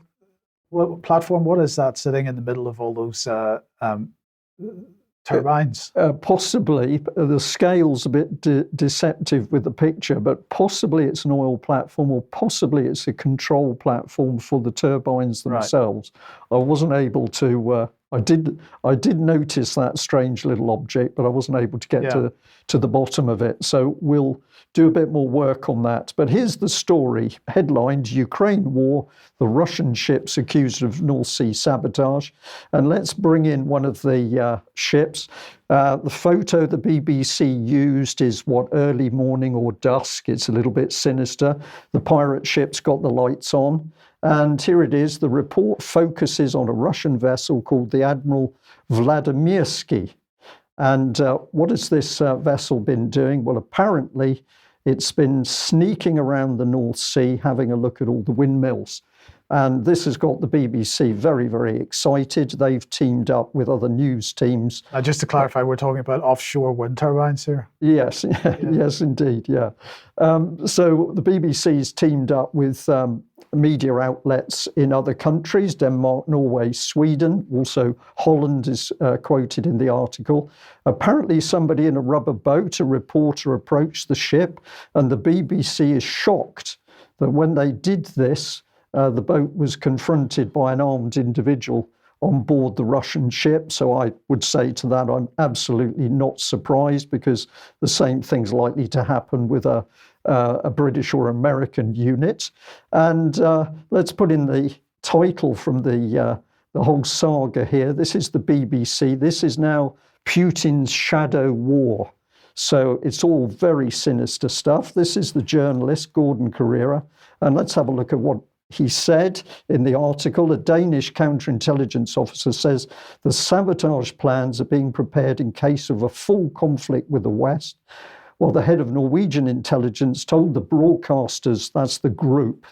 platform? What is that sitting in the middle of all those turbines? Possibly. The scale's a bit deceptive with the picture, but possibly it's an oil platform, or possibly it's a control platform for the turbines themselves. Right. I wasn't able to I did notice that strange little object, but I wasn't able to get to the bottom of it. So we'll do a bit more work on that. But here's the story. Headlined, Ukraine War, the Russian ships accused of North Sea sabotage. And let's bring in one of the ships. The photo the BBC used is early morning or dusk. It's a little bit sinister. The pirate ship's got the lights on. And here it is. The report focuses on a Russian vessel called the Admiral Vladimirsky. And what has this vessel been doing? Well, apparently it's been sneaking around the North Sea, having a look at all the windmills. And this has got the BBC very, very excited. They've teamed up with other news teams. Just to clarify, we're talking about offshore wind turbines here? Yes, yes, indeed, yeah. So the BBC's teamed up with media outlets in other countries, Denmark, Norway, Sweden. Also, Holland is quoted in the article. Apparently, somebody in a rubber boat, a reporter, approached the ship, and the BBC is shocked that when they did this, the boat was confronted by an armed individual on board the Russian ship. So I would say to that, I'm absolutely not surprised, because the same thing's likely to happen with a British or American unit. And let's put in the title from the whole saga here. This is the BBC. This is now Putin's shadow war. So it's all very sinister stuff. This is the journalist, Gordon Carrera. And let's have a look at what he said in the article. A Danish counterintelligence officer says the sabotage plans are being prepared in case of a full conflict with the West. Well, the head of Norwegian intelligence told the broadcasters, that's the group,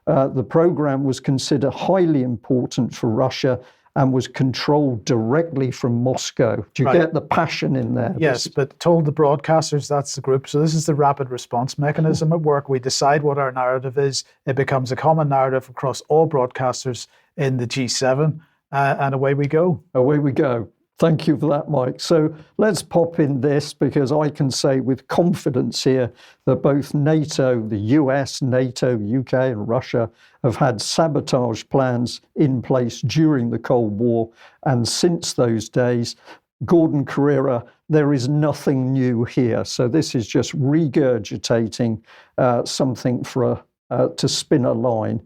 the program was considered highly important for Russia and was controlled directly from Moscow. Do you get the passion in there? Yes, but told the broadcasters, that's the group. So this is the rapid response mechanism at work. We decide what our narrative is. It becomes a common narrative across all broadcasters in the G7, and away we go. Away we go. Thank you for that, Mike. So let's pop in this, because I can say with confidence here that both NATO, the US, NATO, UK and Russia have had sabotage plans in place during the Cold War. And since those days, Gordon Carrera, there is nothing new here. So this is just regurgitating something for to spin a line.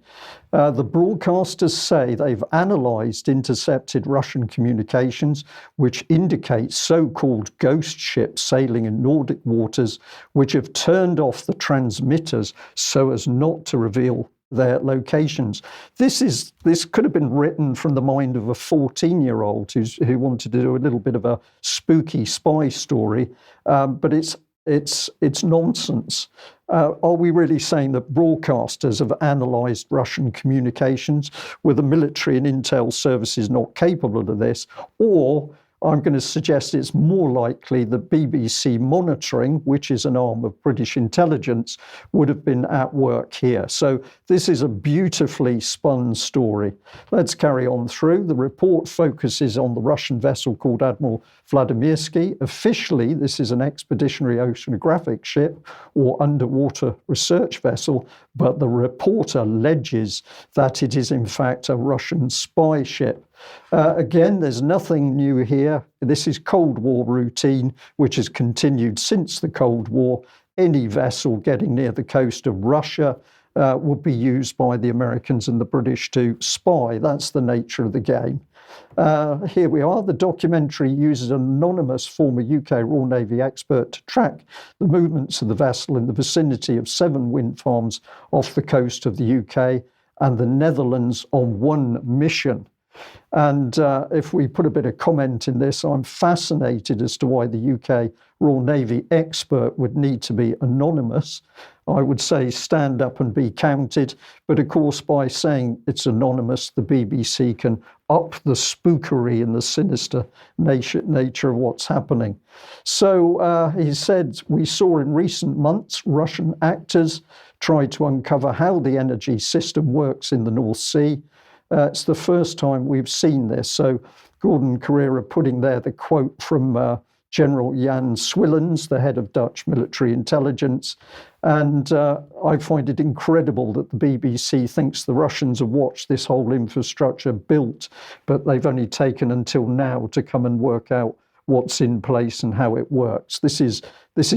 The broadcasters say they've analysed intercepted Russian communications, which indicate so-called ghost ships sailing in Nordic waters, which have turned off the transmitters so as not to reveal their locations. This could have been written from the mind of a 14-year-old who wanted to do a little bit of a spooky spy story, but it's nonsense. Are we really saying that broadcasters have analysed Russian communications? Were the military and intel services not capable of this? Or I'm going to suggest it's more likely that BBC monitoring, which is an arm of British intelligence, would have been at work here. So this is a beautifully spun story. Let's carry on through. The report focuses on the Russian vessel called Admiral Vladimirsky. Officially, this is an expeditionary oceanographic ship or underwater research vessel, but the report alleges that it is in fact a Russian spy ship. Again, there's nothing new here. This is Cold War routine, which has continued since the Cold War. Any vessel getting near the coast of Russia would be used by the Americans and the British to spy. That's the nature of the game. Here we are. The documentary uses an anonymous former UK Royal Navy expert to track the movements of the vessel in the vicinity of 7 wind farms off the coast of the UK and the Netherlands on one mission. And if we put a bit of comment in this, I'm fascinated as to why the UK Royal Navy expert would need to be anonymous. I would say stand up and be counted. But of course, by saying it's anonymous, the BBC can up the spookery and the sinister nature of what's happening. So he said, we saw in recent months Russian actors try to uncover how the energy system works in the North Sea. It's the first time we've seen this. So Gordon Carrera putting there the quote from General Jan Swillens, the head of Dutch military intelligence. And I find it incredible that the BBC thinks the Russians have watched this whole infrastructure built, but they've only taken until now to come and work out what's in place and how it works. This is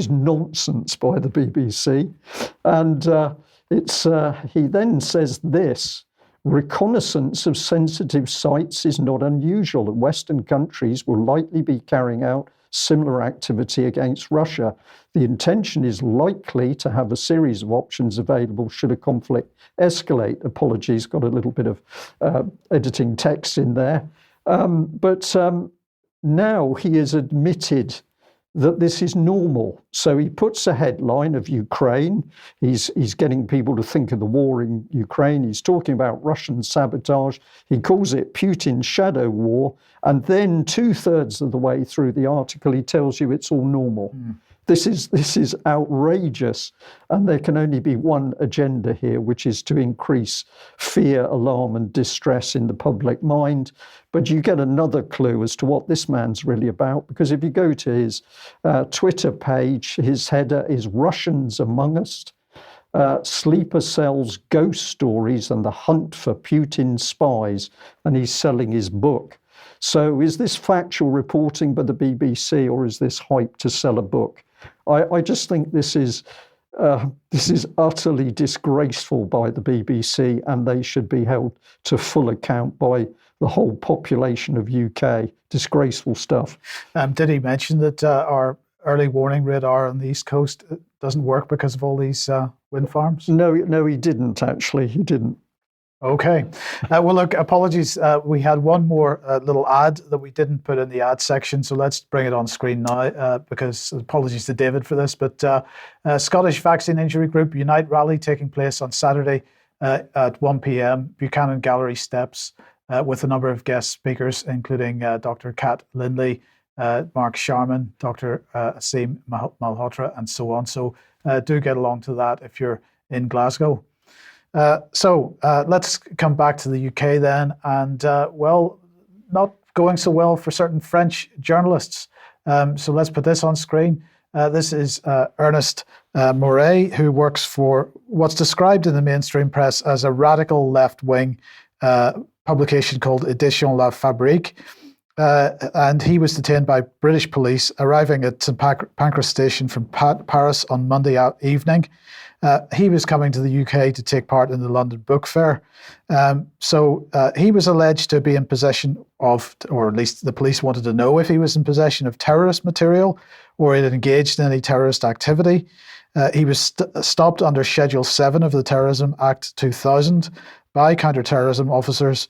nonsense by the BBC. And he then says this: reconnaissance of sensitive sites is not unusual, and Western countries will likely be carrying out similar activity against Russia. The intention is likely to have a series of options available should a conflict escalate. Apologies, got a little bit of editing text in there. But now he has admitted that this is normal. So he puts a headline of Ukraine. He's getting people to think of the war in Ukraine. He's talking about Russian sabotage. He calls it Putin's shadow war. And then 2/3 of the way through the article, he tells you it's all normal. This is outrageous. And there can only be one agenda here, which is to increase fear, alarm, and distress in the public mind. But you get another clue as to what this man's really about, because if you go to his Twitter page, his header is Russians Among Us, sleeper cells, ghost stories, and the hunt for Putin spies. And he's selling his book. So is this factual reporting by the BBC, or is this hype to sell a book? I just think this is utterly disgraceful by the BBC, and they should be held to full account by the whole population of UK. Disgraceful stuff. Did he mention that our early warning radar on the East Coast doesn't work because of all these wind farms? No, he didn't actually. He didn't. Okay. Well, look, apologies. We had one more little ad that we didn't put in the ad section, so let's bring it on screen now, because apologies to David for this, but Scottish Vaccine Injury Group Unite rally taking place on Saturday at 1 p.m, Buchanan Gallery steps, with a number of guest speakers, including Dr. Kat Lindley, Mark Sharman, Dr. Asim Malhotra, and so on. So do get along to that if you're in Glasgow. So let's come back to the UK then, and well, not going so well for certain French journalists. So let's put this on screen. This is Ernest Moret, who works for what's described in the mainstream press as a radical left-wing publication called Édition La Fabrique. And he was detained by British police, arriving at St Pancras station from Paris on Monday evening. He was coming to the UK to take part in the London Book Fair. So he was alleged to be in possession of, or at least the police wanted to know if he was in possession of terrorist material or had engaged in any terrorist activity. He was stopped under Schedule 7 of the Terrorism Act 2000 by counter-terrorism officers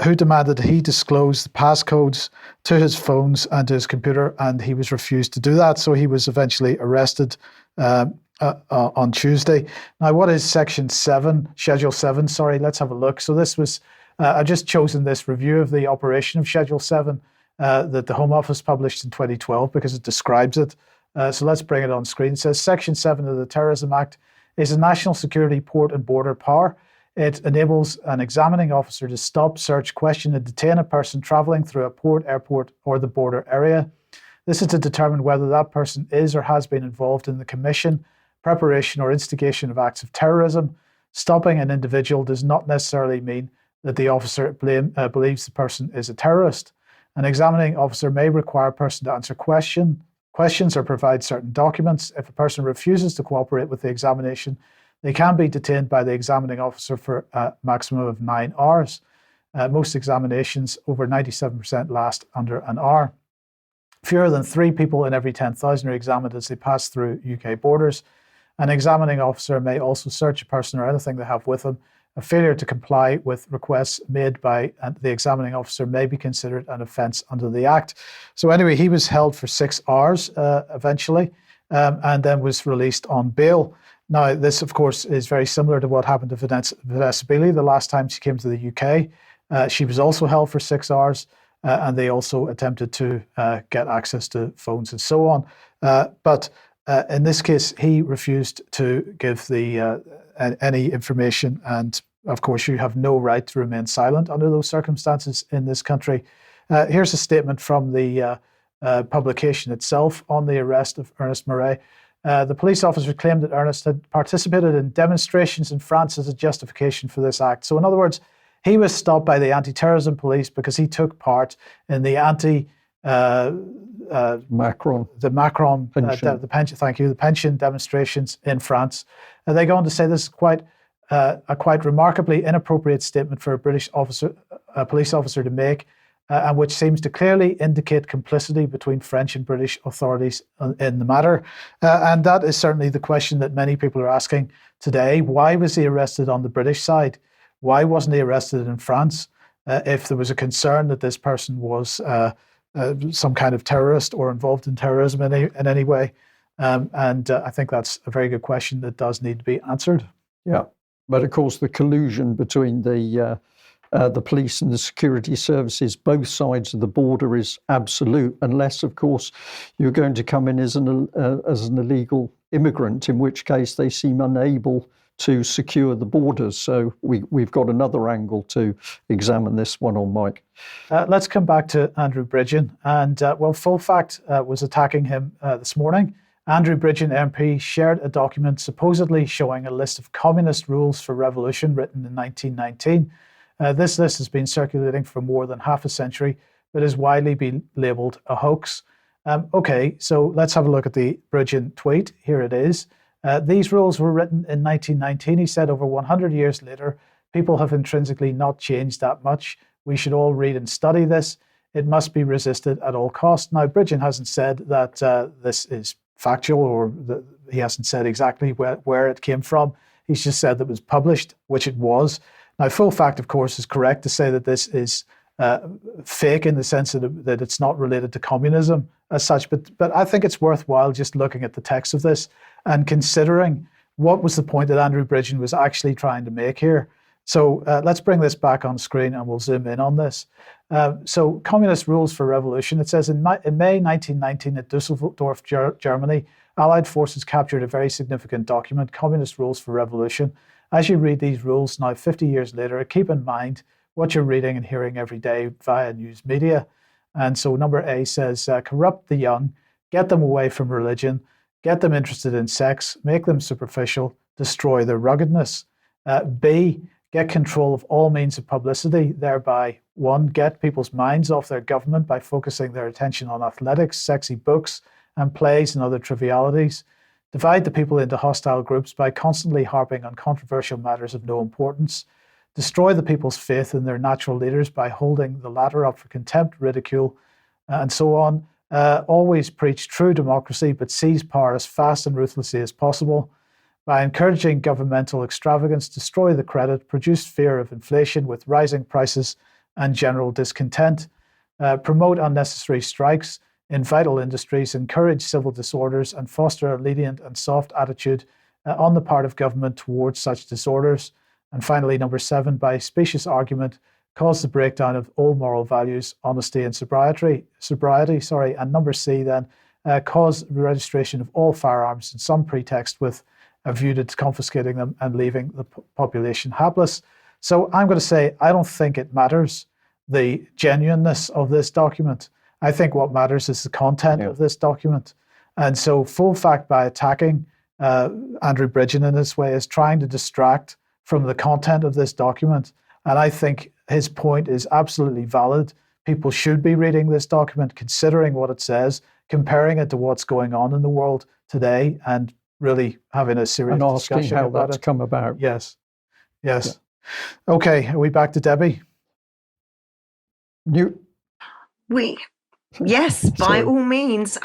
who demanded that he disclose the passcodes to his phones and to his computer, and he was refused to do that. So he was eventually arrested on Tuesday. Now, what is Section 7, Schedule 7? Sorry, let's have a look. So this was, I've just chosen this review of the operation of Schedule 7 that the Home Office published in 2012 because it describes it. So let's bring it on screen. It says Section 7 of the Terrorism Act is a national security port and border power. It enables an examining officer to stop, search, question, and detain a person traveling through a port, airport, or the border area. This is to determine whether that person is or has been involved in the commission, preparation, or instigation of acts of terrorism. Stopping an individual does not necessarily mean that the officer believes the person is a terrorist. An examining officer may require a person to answer questions or provide certain documents. If a person refuses to cooperate with the examination, they can be detained by the examining officer for a maximum of 9 hours. Most examinations, over 97%, last under an hour. Fewer than 3 people in every 10,000 are examined as they pass through UK borders. An examining officer may also search a person or anything they have with them. A failure to comply with requests made by the examining officer may be considered an offence under the Act. So anyway, he was held for 6 hours eventually, and then was released on bail. Now, this, of course, is very similar to what happened to Vanessa Bailey the last time she came to the UK. She was also held for 6 hours, and they also attempted to get access to phones and so on. But in this case, he refused to give any information. And of course, you have no right to remain silent under those circumstances in this country. Here's a statement from the publication itself on the arrest of Ernest Murray. The police officer claimed that Ernest had participated in demonstrations in France as a justification for this act. So in other words, he was stopped by the anti-terrorism police because he took part in the pension demonstrations in France. And they go on to say this is a quite remarkably inappropriate statement for a police officer to make, and which seems to clearly indicate complicity between French and British authorities in the matter. And that is certainly the question that many people are asking today. Why was he arrested on the British side? Why wasn't he arrested in France? If there was a concern that this person was some kind of terrorist or involved in terrorism in any way. I think that's a very good question that does need to be answered. Yeah, but of course the collusion between the police and the security services, both sides of the border, is absolute, unless, of course, you're going to come in as an illegal immigrant, in which case they seem unable to secure the borders. So we've got another angle to examine this one on, Mike. Let's come back to Andrew Bridgen. And Full Fact was attacking him this morning. Andrew Bridgen MP shared a document supposedly showing a list of communist rules for revolution written in 1919. This list has been circulating for more than half a century, but is widely been labelled a hoax. Okay, so let's have a look at the Bridgen tweet. Here it is. These rules were written in 1919. He said, over 100 years later, people have intrinsically not changed that much. We should all read and study this. It must be resisted at all costs. Now, Bridgen hasn't said that this is factual, or he hasn't said exactly where it came from. He's just said that it was published, which it was. Now, Full Fact, of course, is correct to say that this is fake in the sense that it's not related to communism as such. But I think it's worthwhile just looking at the text of this and considering what was the point that Andrew Bridgen was actually trying to make here. So let's bring this back on screen and we'll zoom in on this. So Communist Rules for Revolution, it says in May 1919 at Dusseldorf, Germany, Allied forces captured a very significant document, Communist Rules for Revolution. As you read these rules now 50 years later, keep in mind what you're reading and hearing every day via news media. And so number A says, corrupt the young, get them away from religion, get them interested in sex, make them superficial, destroy their ruggedness. B, get control of all means of publicity, thereby, 1, get people's minds off their government by focusing their attention on athletics, sexy books, and plays and other trivialities. Divide the people into hostile groups by constantly harping on controversial matters of no importance. Destroy the people's faith in their natural leaders by holding the latter up for contempt, ridicule, and so on. Always preach true democracy, but seize power as fast and ruthlessly as possible. By encouraging governmental extravagance, destroy the credit, produce fear of inflation with rising prices and general discontent. Promote unnecessary strikes in vital industries, encourage civil disorders, and foster a lenient and soft attitude on the part of government towards such disorders. And finally, number 7, by specious argument, cause the breakdown of all moral values, honesty and sobriety. And number C, then, cause the registration of all firearms in some pretext with a view to confiscating them and leaving the population hapless. So I'm going to say, I don't think it matters the genuineness of this document. I think what matters is the content of this document. And so Full Fact, by attacking Andrew Bridgen in this way, is trying to distract from the content of this document. And I think his point is absolutely valid. People should be reading this document, considering what it says, comparing it to what's going on in the world today, and really having a serious discussion asking how about that's it. come about. Yes. Yeah. Okay, are we back to Debi? Yes, by all means.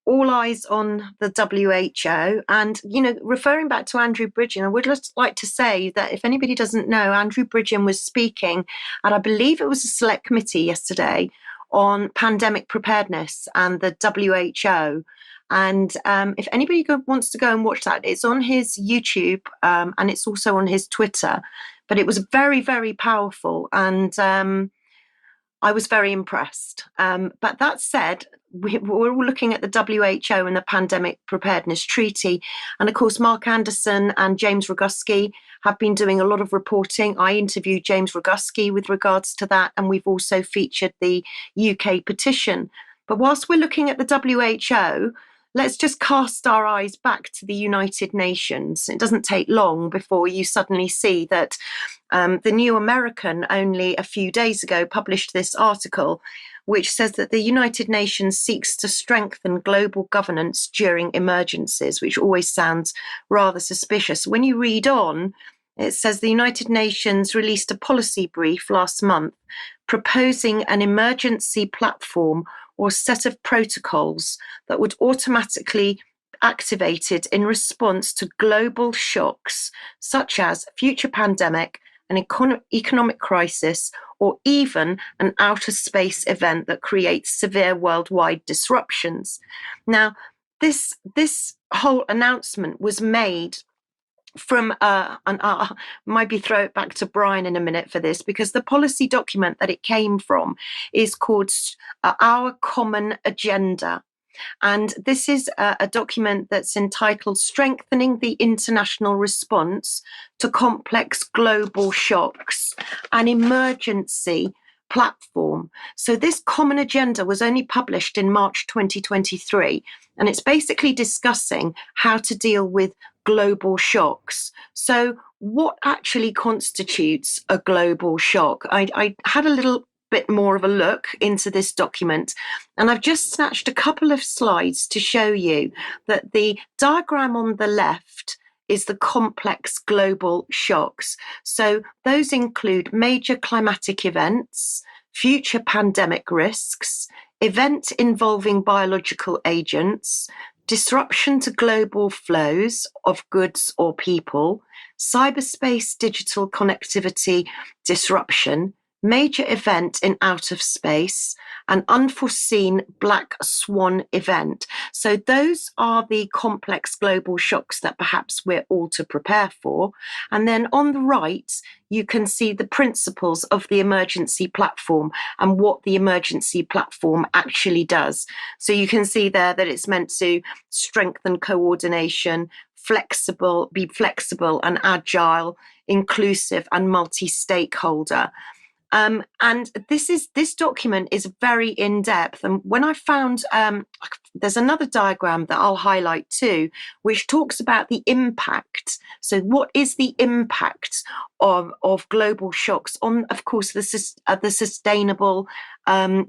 All eyes on the WHO. And, referring back to Andrew Bridgen, I would just like to say that if anybody doesn't know, Andrew Bridgen was speaking at, I believe it was a select committee yesterday on pandemic preparedness and the WHO. And if anybody wants to go and watch that, it's on his YouTube and it's also on his Twitter. But it was very, very powerful. And I was very impressed. But that said, we're all looking at the WHO and the Pandemic Preparedness Treaty. And of course, Mark Anderson and James Roguski have been doing a lot of reporting. I interviewed James Roguski with regards to that. And we've also featured the UK petition But whilst we're looking at the WHO, let's just cast our eyes back to the United Nations. It doesn't take long before you suddenly see that the New American only a few days ago published this article which says that the United Nations seeks to strengthen global governance during emergencies, which always sounds rather suspicious. When you read on, it says the United Nations released a policy brief last month proposing an emergency platform or set of protocols that would automatically activated in response to global shocks such as future pandemic, an economic crisis, or even an outer space event that creates severe worldwide disruptions. Now, this whole announcement was made from, and I might be throw it back to Brian in a minute for this, because the policy document that it came from is called Our Common Agenda. And this is a document that's entitled Strengthening the International Response to Complex Global Shocks, an Emergency Platform. So this common agenda was only published in March 2023, and it's basically discussing how to deal with global shocks. So what actually constitutes a global shock? I had a little bit more of a look into this document, and I've just snatched a couple of slides to show you that the diagram on the left is the complex global shocks. So those include major climatic events, future pandemic risks, event involving biological agents, disruption to global flows of goods or people, cyberspace digital connectivity disruption, major event in outer space, an unforeseen black swan event. So those are the complex global shocks that perhaps we're all to prepare for. And then on the right, you can see the principles of the emergency platform and what the emergency platform actually does. So you can see there that it's meant to strengthen coordination, be flexible and agile, inclusive and multi-stakeholder. And this document is very in-depth. And when I found, there's another diagram that I'll highlight too, which talks about the impact. So what is the impact of global shocks on, of course, the sustainable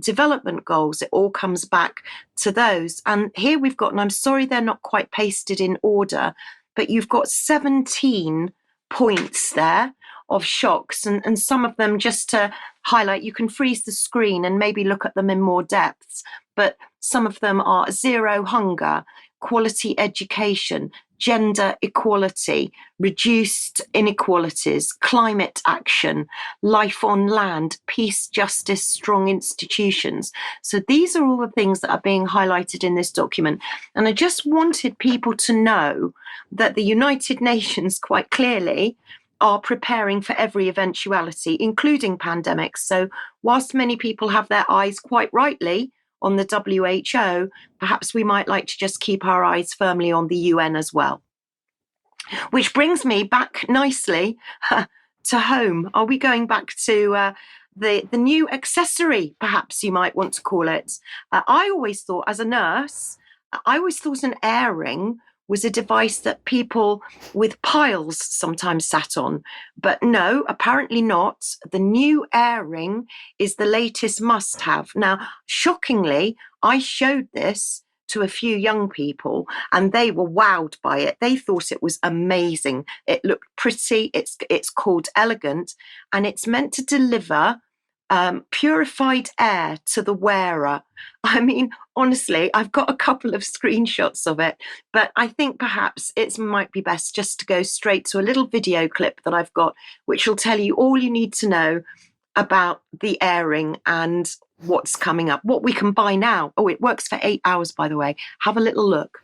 development goals? It all comes back to those. And here we've got, and I'm sorry they're not quite pasted in order, but you've got 17 points there of shocks, and some of them, just to highlight, you can freeze the screen and maybe look at them in more depth, but some of them are zero hunger, quality education, gender equality, reduced inequalities, climate action, life on land, peace, justice, strong institutions. So these are all the things that are being highlighted in this document. And I just wanted people to know that the United Nations quite clearly are preparing for every eventuality, including pandemics. So whilst many people have their eyes quite rightly on the WHO, perhaps we might like to just keep our eyes firmly on the UN as well. Which brings me back nicely to home. Are we going back to the new accessory, perhaps you might want to call it? I always thought, as a nurse, an air ring was a device that people with piles sometimes sat on. But no, apparently not. The new air ring is the latest must-have. Now, shockingly, I showed this to a few young people and they were wowed by it. They thought it was amazing. It looked pretty. It's called Elegant, and it's meant to deliver purified air to the wearer. I mean, honestly, I've got a couple of screenshots of it, but I think perhaps it might be best just to go straight to a little video clip that I've got, which will tell you all you need to know about the airing and what's coming up, what we can buy now. Oh, it works for 8 hours, by the way. Have a little look.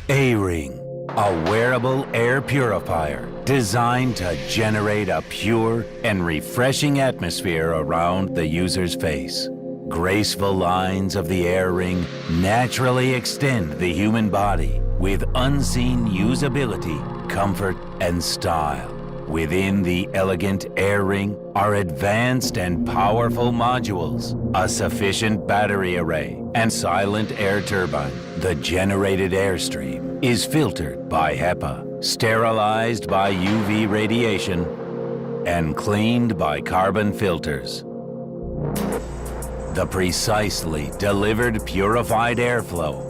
A-Ring, a wearable air purifier designed to generate a pure and refreshing atmosphere around the user's face. Graceful lines of the air ring naturally extend the human body with unseen usability, comfort, and style. Within the elegant air ring are advanced and powerful modules, a sufficient battery array, and silent air turbine. The generated airstream is filtered by HEPA, sterilized by UV radiation, and cleaned by carbon filters. The precisely delivered purified airflow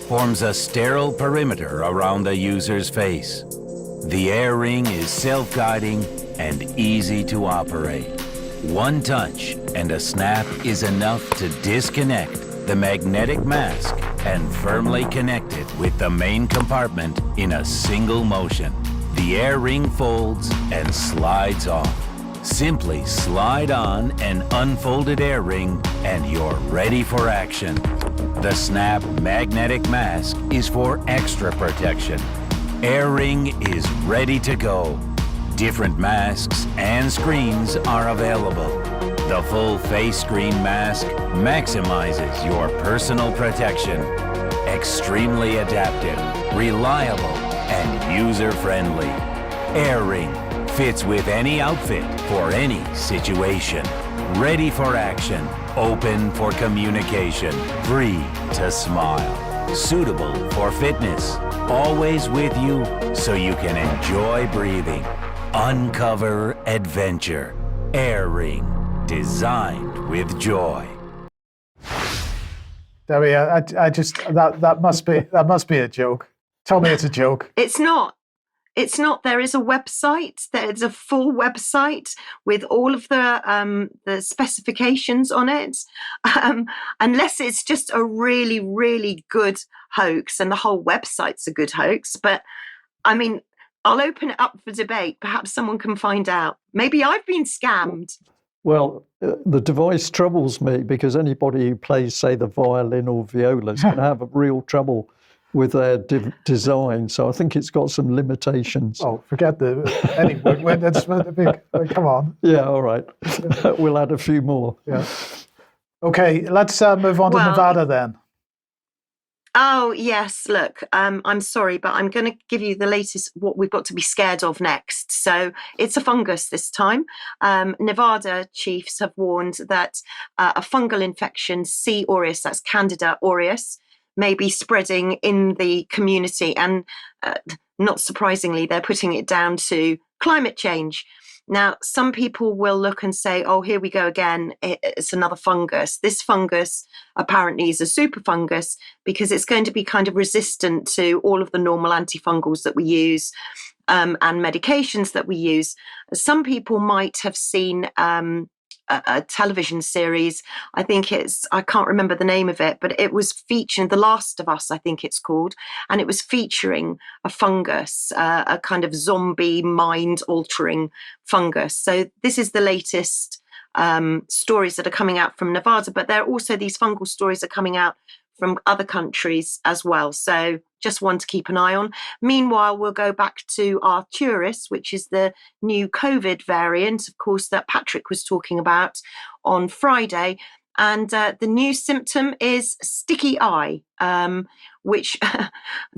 forms a sterile perimeter around the user's face. The air ring is self-guiding and easy to operate. One touch and a snap is enough to disconnect the magnetic mask and firmly connect it with the main compartment in a single motion. The air ring folds and slides off. Simply slide on an unfolded air ring and you're ready for action. The Snap magnetic mask is for extra protection. Air ring is ready to go. Different masks and screens are available. The full face screen mask maximizes your personal protection. Extremely adaptive, reliable, and user-friendly. Air ring fits with any outfit for any situation. Ready for action, open for communication, free to smile. Suitable for fitness, always with you so you can enjoy breathing. Uncover adventure. Air ring, designed with joy. Debbie, I just that must be a joke. Tell me it's a joke. It's not. It's not. There is a website. There's a full website with all of the specifications on it. Unless it's just a really, really good hoax, and the whole website's a good hoax. But I mean, I'll open it up for debate. Perhaps someone can find out. Maybe I've been scammed. Well, the device troubles me because anybody who plays, say, the violin or viola is going to have real trouble with their design. So I think it's got some limitations. Oh, forget anyway, that's big. Come on. Yeah, all right. We'll add a few more. Yeah. Okay, let's move on to Nevada then. Oh, yes. Look, I'm sorry, but I'm going to give you the latest, what we've got to be scared of next. So it's a fungus this time. Nevada chiefs have warned that a fungal infection, C. aureus, that's Candida aureus, may be spreading in the community. And not surprisingly, they're putting it down to climate change. Now, some people will look and say, oh, here we go again. It's another fungus. This fungus apparently is a super fungus because it's going to be kind of resistant to all of the normal antifungals that we use and medications that we use. Some people might have seen a television series. I can't remember the name of it, but it was featuring The Last of Us, I think it's called. And it was featuring a fungus, a kind of zombie mind altering fungus. So this is the latest stories that are coming out from Nevada, but there are also these fungal stories are coming out from other countries as well. So just one to keep an eye on. Meanwhile, we'll go back to Arcturus, which is the new COVID variant, of course, that Patrick was talking about on Friday. And the new symptom is sticky eye, which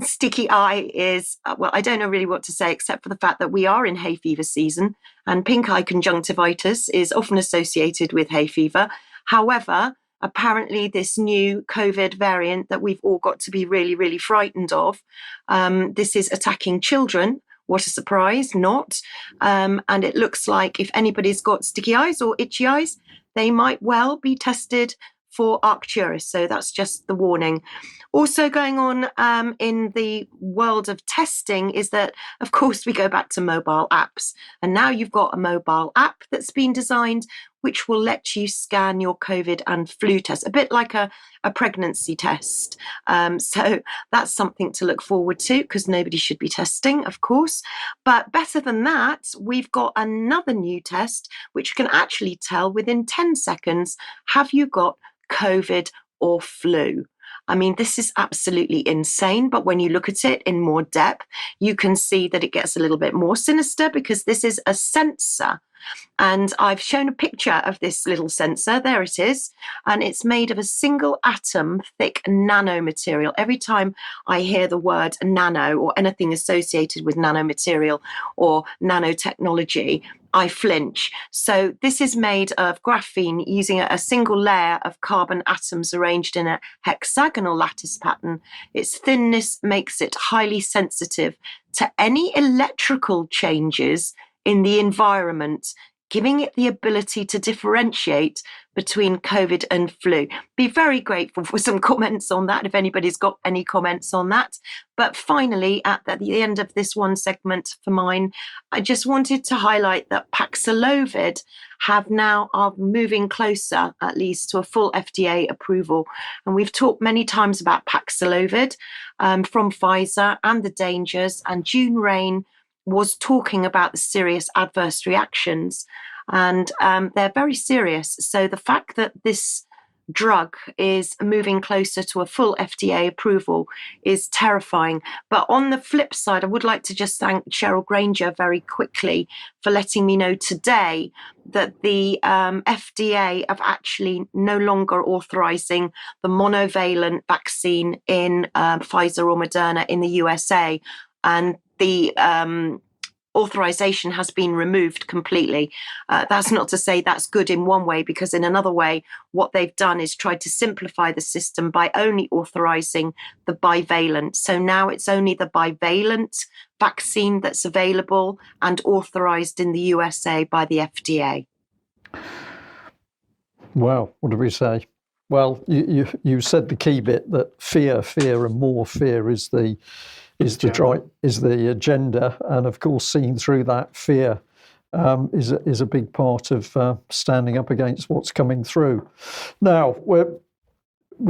sticky eye is, well, I don't know really what to say, except for the fact that we are in hay fever season, and pink eye conjunctivitis is often associated with hay fever. However, apparently this new COVID variant that we've all got to be really, really frightened of, this is attacking children. What a surprise, not. And it looks like if anybody's got sticky eyes or itchy eyes, they might well be tested for Arcturus. So that's just the warning. Also going on in the world of testing is that, of course, we go back to mobile apps. And now you've got a mobile app that's been designed which will let you scan your COVID and flu test, a bit like a pregnancy test. So that's something to look forward to because nobody should be testing, of course. But better than that, we've got another new test which can actually tell within 10 seconds, have you got COVID or flu? I mean, this is absolutely insane. But when you look at it in more depth, you can see that it gets a little bit more sinister, because this is a sensor. And I've shown a picture of this little sensor. There it is. And it's made of a single atom thick nanomaterial. Every time I hear the word nano or anything associated with nanomaterial or nanotechnology, I flinch. So this is made of graphene using a single layer of carbon atoms arranged in a hexagonal lattice pattern. Its thinness makes it highly sensitive to any electrical changes in the environment, giving it the ability to differentiate between COVID and flu. Be very grateful for some comments on that, if anybody's got any comments on that. But finally, at the end of this one segment for mine, I just wanted to highlight that Paxlovid are moving closer, at least, to a full FDA approval. And we've talked many times about Paxlovid from Pfizer and the dangers, and June Rain was talking about the serious adverse reactions, and they're very serious. So the fact that this drug is moving closer to a full FDA approval is terrifying. But on the flip side, I would like to just thank Cheryl Granger very quickly for letting me know today that the FDA are actually no longer authorizing the monovalent vaccine in Pfizer or Moderna in the USA. And the authorization has been removed completely. That's not to say that's good in one way, because in another way, what they've done is tried to simplify the system by only authorizing the bivalent. So now it's only the bivalent vaccine that's available and authorized in the USA by the FDA. Well, what did we say? Well, you said the key bit, that fear, and more fear is the agenda, and of course, seeing through that fear is a big part of standing up against what's coming through. Now we're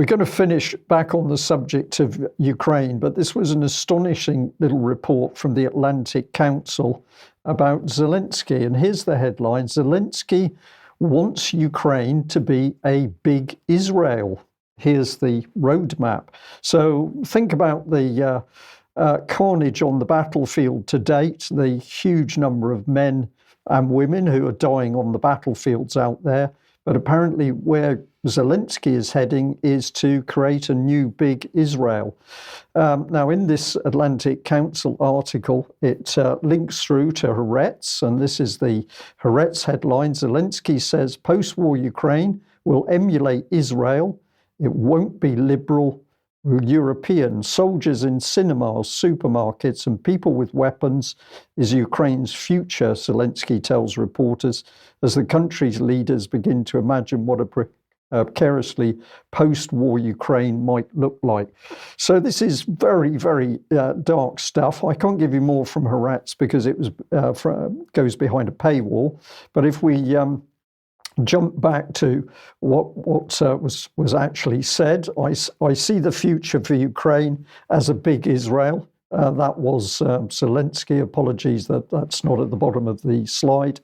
going to finish back on the subject of Ukraine, but this was an astonishing little report from the Atlantic Council about Zelensky, and here's the headline: Zelensky wants Ukraine to be a big Israel. Here's the roadmap. So think about the carnage on the battlefield to date, the huge number of men and women who are dying on the battlefields out there. But apparently where Zelensky is heading is to create a new big Israel. Now, in this Atlantic Council article, it links through to Haaretz, and this is the Haaretz headline. Zelensky says post-war Ukraine will emulate Israel. It won't be liberal European. Soldiers in cinemas, supermarkets, and people with weapons is Ukraine's future, Zelensky tells reporters, as the country's leaders begin to imagine what a precariously post-war Ukraine might look like. So this is very, very dark stuff. I can't give you more from Haaretz because it was goes behind a paywall. But if we jump back to what was actually said, I see the future for Ukraine as a big Israel. That was Zelensky. Apologies that's not at the bottom of the slide.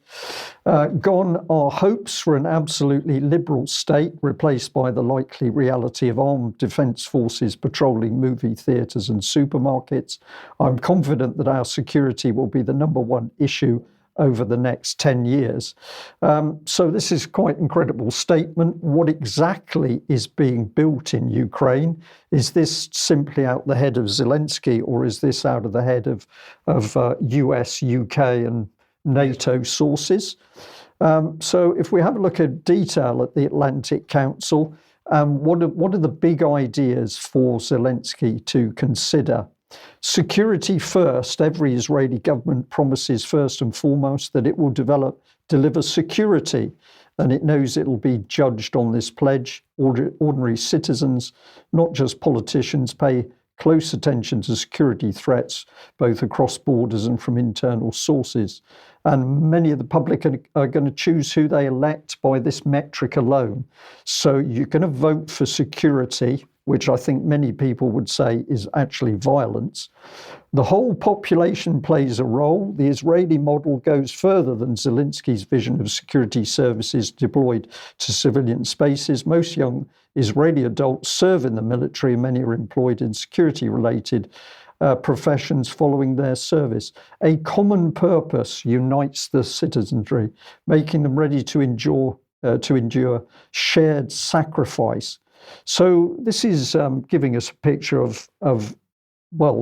Gone are hopes for an absolutely liberal state, replaced by the likely reality of armed defence forces patrolling movie theatres and supermarkets. I'm confident that our security will be the number one issue over the next 10 years. So this is quite an incredible statement. What exactly is being built in Ukraine? Is this simply out the head of Zelensky, or is this out of the head of US, UK and NATO sources? So if we have a look at detail at the Atlantic Council, what are the big ideas for Zelensky to consider? Security first. Every Israeli government promises first and foremost that it will deliver security, and it knows it will be judged on this pledge. Ordinary citizens, not just politicians, pay close attention to security threats, both across borders and from internal sources. And many of the public are going to choose who they elect by this metric alone. So you're going to vote for security which I think many people would say is actually violence. The whole population plays a role. The Israeli model goes further than Zelensky's vision of security services deployed to civilian spaces. Most young Israeli adults serve in the military, and many are employed in security-related professions following their service. A common purpose unites the citizenry, making them ready to endure shared sacrifice. So this is giving us a picture of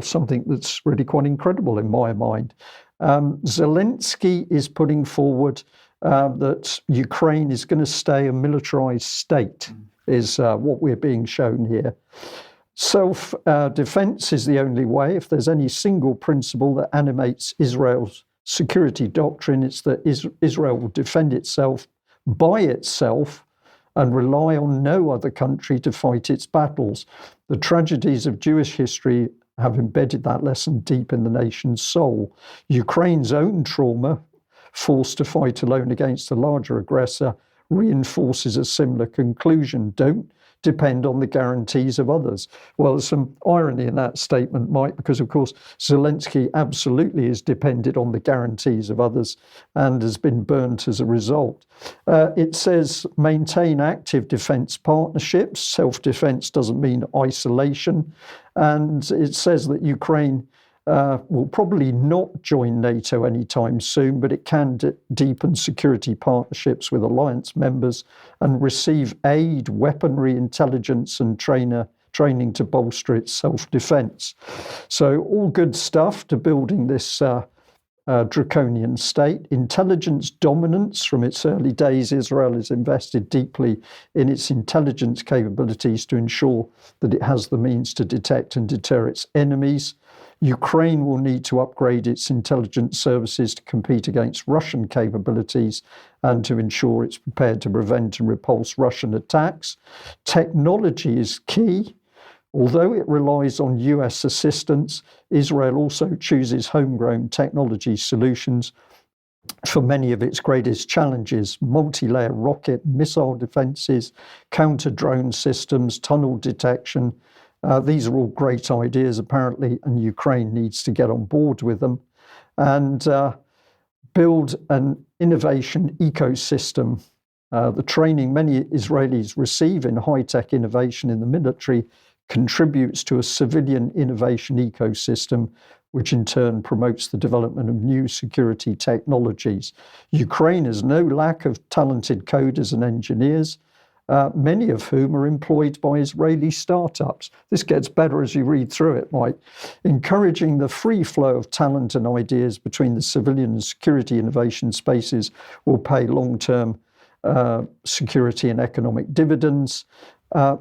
something that's really quite incredible in my mind. Zelensky is putting forward that Ukraine is going to stay a militarized state, is what we're being shown here. Self-defense is the only way. If there's any single principle that animates Israel's security doctrine, it's that Israel will defend itself by itself and rely on no other country to fight its battles. The tragedies of Jewish history have embedded that lesson deep in the nation's soul. Ukraine's own trauma, forced to fight alone against a larger aggressor, reinforces a similar conclusion. Don't depend on the guarantees of others. Well, there's some irony in that statement, Mike, because of course Zelensky absolutely is dependent on the guarantees of others and has been burnt as a result. It says maintain active defence partnerships. Self-defence doesn't mean isolation. And it says that Ukraine will probably not join NATO anytime soon, but it can deepen security partnerships with alliance members and receive aid, weaponry, intelligence and training to bolster its self-defense. So all good stuff to building this draconian state. Intelligence dominance. From its early days, Israel has invested deeply in its intelligence capabilities to ensure that it has the means to detect and deter its enemies. Ukraine will need to upgrade its intelligence services to compete against Russian capabilities and to ensure it's prepared to prevent and repulse Russian attacks. Technology is key. Although it relies on US assistance, Israel also chooses homegrown technology solutions for many of its greatest challenges: multi-layer rocket, missile defenses, counter-drone systems, tunnel detection. These are all great ideas, apparently, and Ukraine needs to get on board with them and build an innovation ecosystem. The training many Israelis receive in high-tech innovation in the military contributes to a civilian innovation ecosystem, which in turn promotes the development of new security technologies. Ukraine has no lack of talented coders and engineers, many of whom are employed by Israeli startups. This gets better as you read through it, Mike. Encouraging the free flow of talent and ideas between the civilian and security innovation spaces will pay long-term security and economic dividends.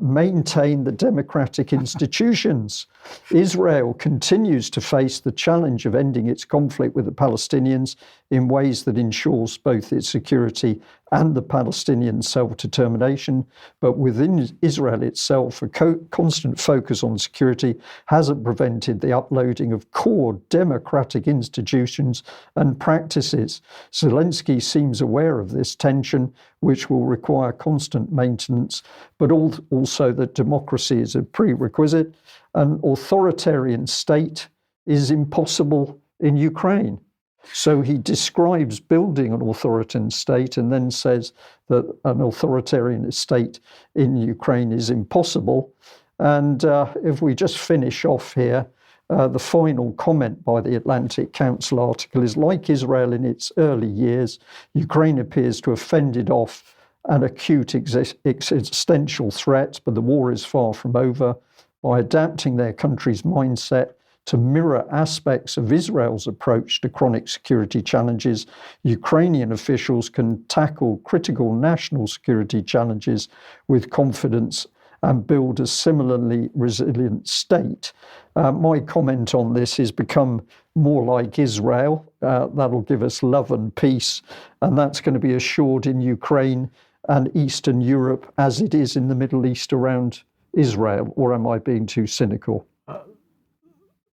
Maintain the democratic institutions. Israel continues to face the challenge of ending its conflict with the Palestinians in ways that ensures both its security and the Palestinian self-determination. But within Israel itself, a constant focus on security hasn't prevented the uploading of core democratic institutions and practices. Zelensky seems aware of this tension, which will require constant maintenance, but also that democracy is a prerequisite. An authoritarian state is impossible in Ukraine. So he describes building an authoritarian state and then says that an authoritarian state in Ukraine is impossible. And if we just finish off here, the final comment by the Atlantic Council article is, like Israel in its early years, Ukraine appears to have fended off an acute existential threat, but the war is far from over. By adapting their country's mindset to mirror aspects of Israel's approach to chronic security challenges, Ukrainian officials can tackle critical national security challenges with confidence and build a similarly resilient state. My comment on this is become more like Israel. That'll give us love and peace, and that's going to be assured in Ukraine and Eastern Europe as it is in the Middle East around Israel. Or am I being too cynical?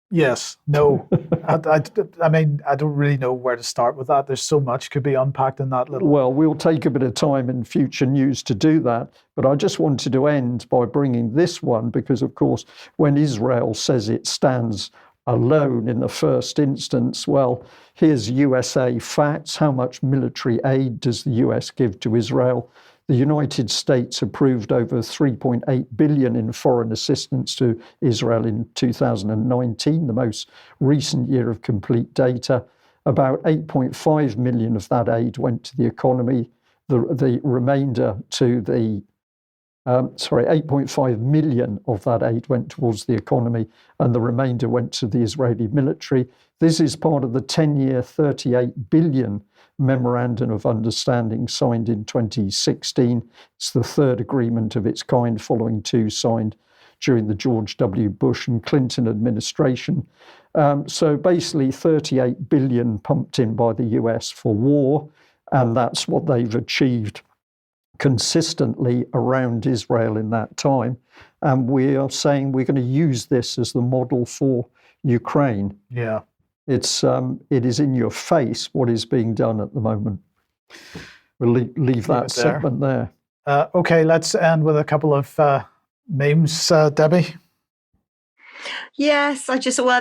Yes, no. I mean, I don't really know where to start with that. There's so much could be unpacked in that little. Well, we'll take a bit of time in future news to do that. But I just wanted to end by bringing this one because, of course, when Israel says it stands alone in the first instance, well, here's USA facts. How much military aid does the US give to Israel? The United States approved over 3.8 billion in foreign assistance to Israel in 2019, the most recent year of complete data. About 8.5 million of that aid went to the economy. The remainder to the 8.5 million of that aid went towards the economy, and the remainder went to the Israeli military. This is part of the 10-year, 38 billion Memorandum of Understanding signed in 2016. It's the third agreement of its kind, following two signed during the George W. Bush and Clinton administration. So basically 38 billion pumped in by the US for war, and that's what they've achieved consistently around Israel in that time. And we are saying we're going to use this as the model for Ukraine. Yeah. It is in your face what is being done at the moment. We'll leave that segment there. Okay, let's end with a couple of memes, Debbie. Yes,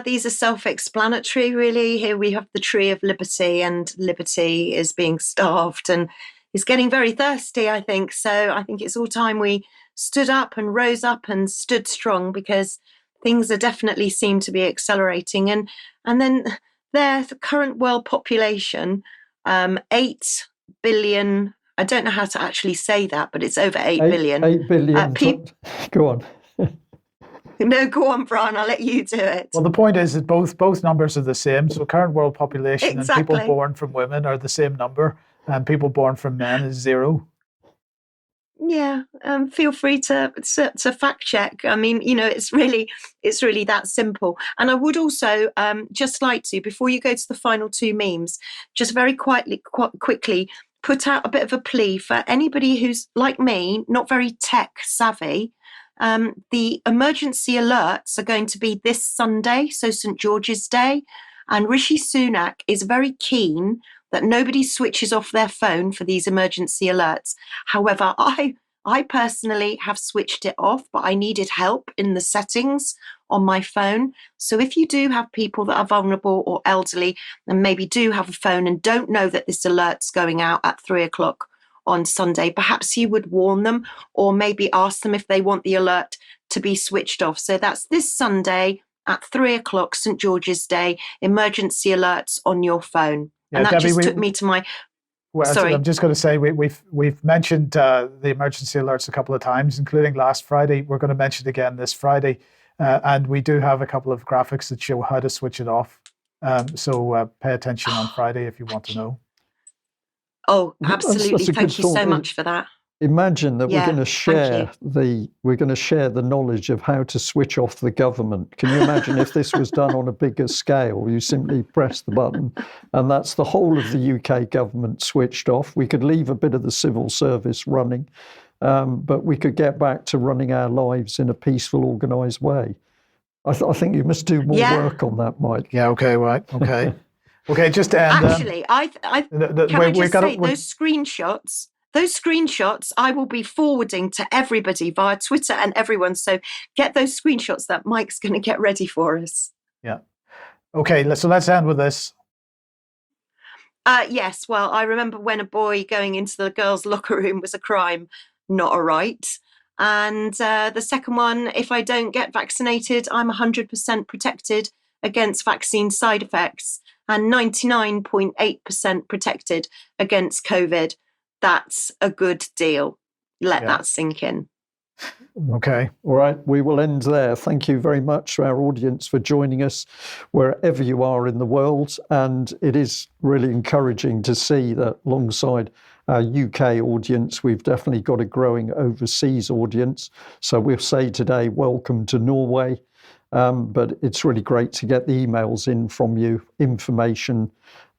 these are self-explanatory, really. Here we have the Tree of Liberty, and Liberty is being starved and is getting very thirsty, I think. So I think it's all time we stood up and rose up and stood strong, because things are definitely seem to be accelerating. And then the current world population, 8 billion, I don't know how to actually say that, but it's over 8 billion. 8 billion. Go on. No, go on, Brian, I'll let you do it. Well, the point is that both numbers are the same. So current world population Exactly. And people born from women are the same number, and people born from men is 0. Yeah, feel free to fact check. I mean, it's really that simple. And I would also just like to, before you go to the final two memes, just very quickly put out a bit of a plea for anybody who's like me, not very tech savvy. The emergency alerts are going to be this Sunday, so St. George's Day, and Rishi Sunak is very keen that nobody switches off their phone for these emergency alerts. However, I personally have switched it off, but I needed help in the settings on my phone. So if you do have people that are vulnerable or elderly and maybe do have a phone and don't know that this alert's going out at 3:00 on Sunday, perhaps you would warn them, or maybe ask them if they want the alert to be switched off. So that's this Sunday at 3:00, St. George's Day, emergency alerts on your phone. Yeah, and that Debbie, just took me to my... Well, Sorry. I'm just going to say we've mentioned the emergency alerts a couple of times, including last Friday. We're going to mention it again this Friday, and we do have a couple of graphics that show how to switch it off. So pay attention on Friday if you want to know. Oh, absolutely! Thank you so much for that. Imagine that we're going to share the knowledge of how to switch off the government. Can you imagine if this was done on a bigger scale? You simply press the button and that's the whole of the UK government switched off. We could leave a bit of the civil service running, but we could get back to running our lives in a peaceful, organised way. I think you must do more work on that, Mike. Yeah, okay, right, okay. Okay, just to end... Actually, those screenshots I will be forwarding to everybody via Twitter and everyone. So get those screenshots that Mike's going to get ready for us. Yeah. Okay, so let's end with this. Yes, well, I remember when a boy going into the girls' locker room was a crime, not a right. And the second one, if I don't get vaccinated, I'm 100% protected against vaccine side effects and 99.8% protected against COVID. That's a good deal. Let that sink in. Okay. All right. We will end there. Thank you very much to our audience for joining us wherever you are in the world. And it is really encouraging to see that alongside our UK audience, we've definitely got a growing overseas audience. So we'll say today, welcome to Norway. But it's really great to get the emails in from you, information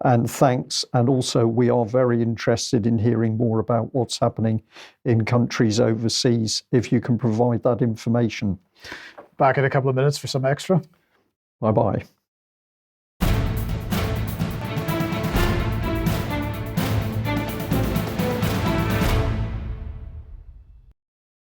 and thanks. And also we are very interested in hearing more about what's happening in countries overseas, if you can provide that information. Back in a couple of minutes for some extra. Bye-bye.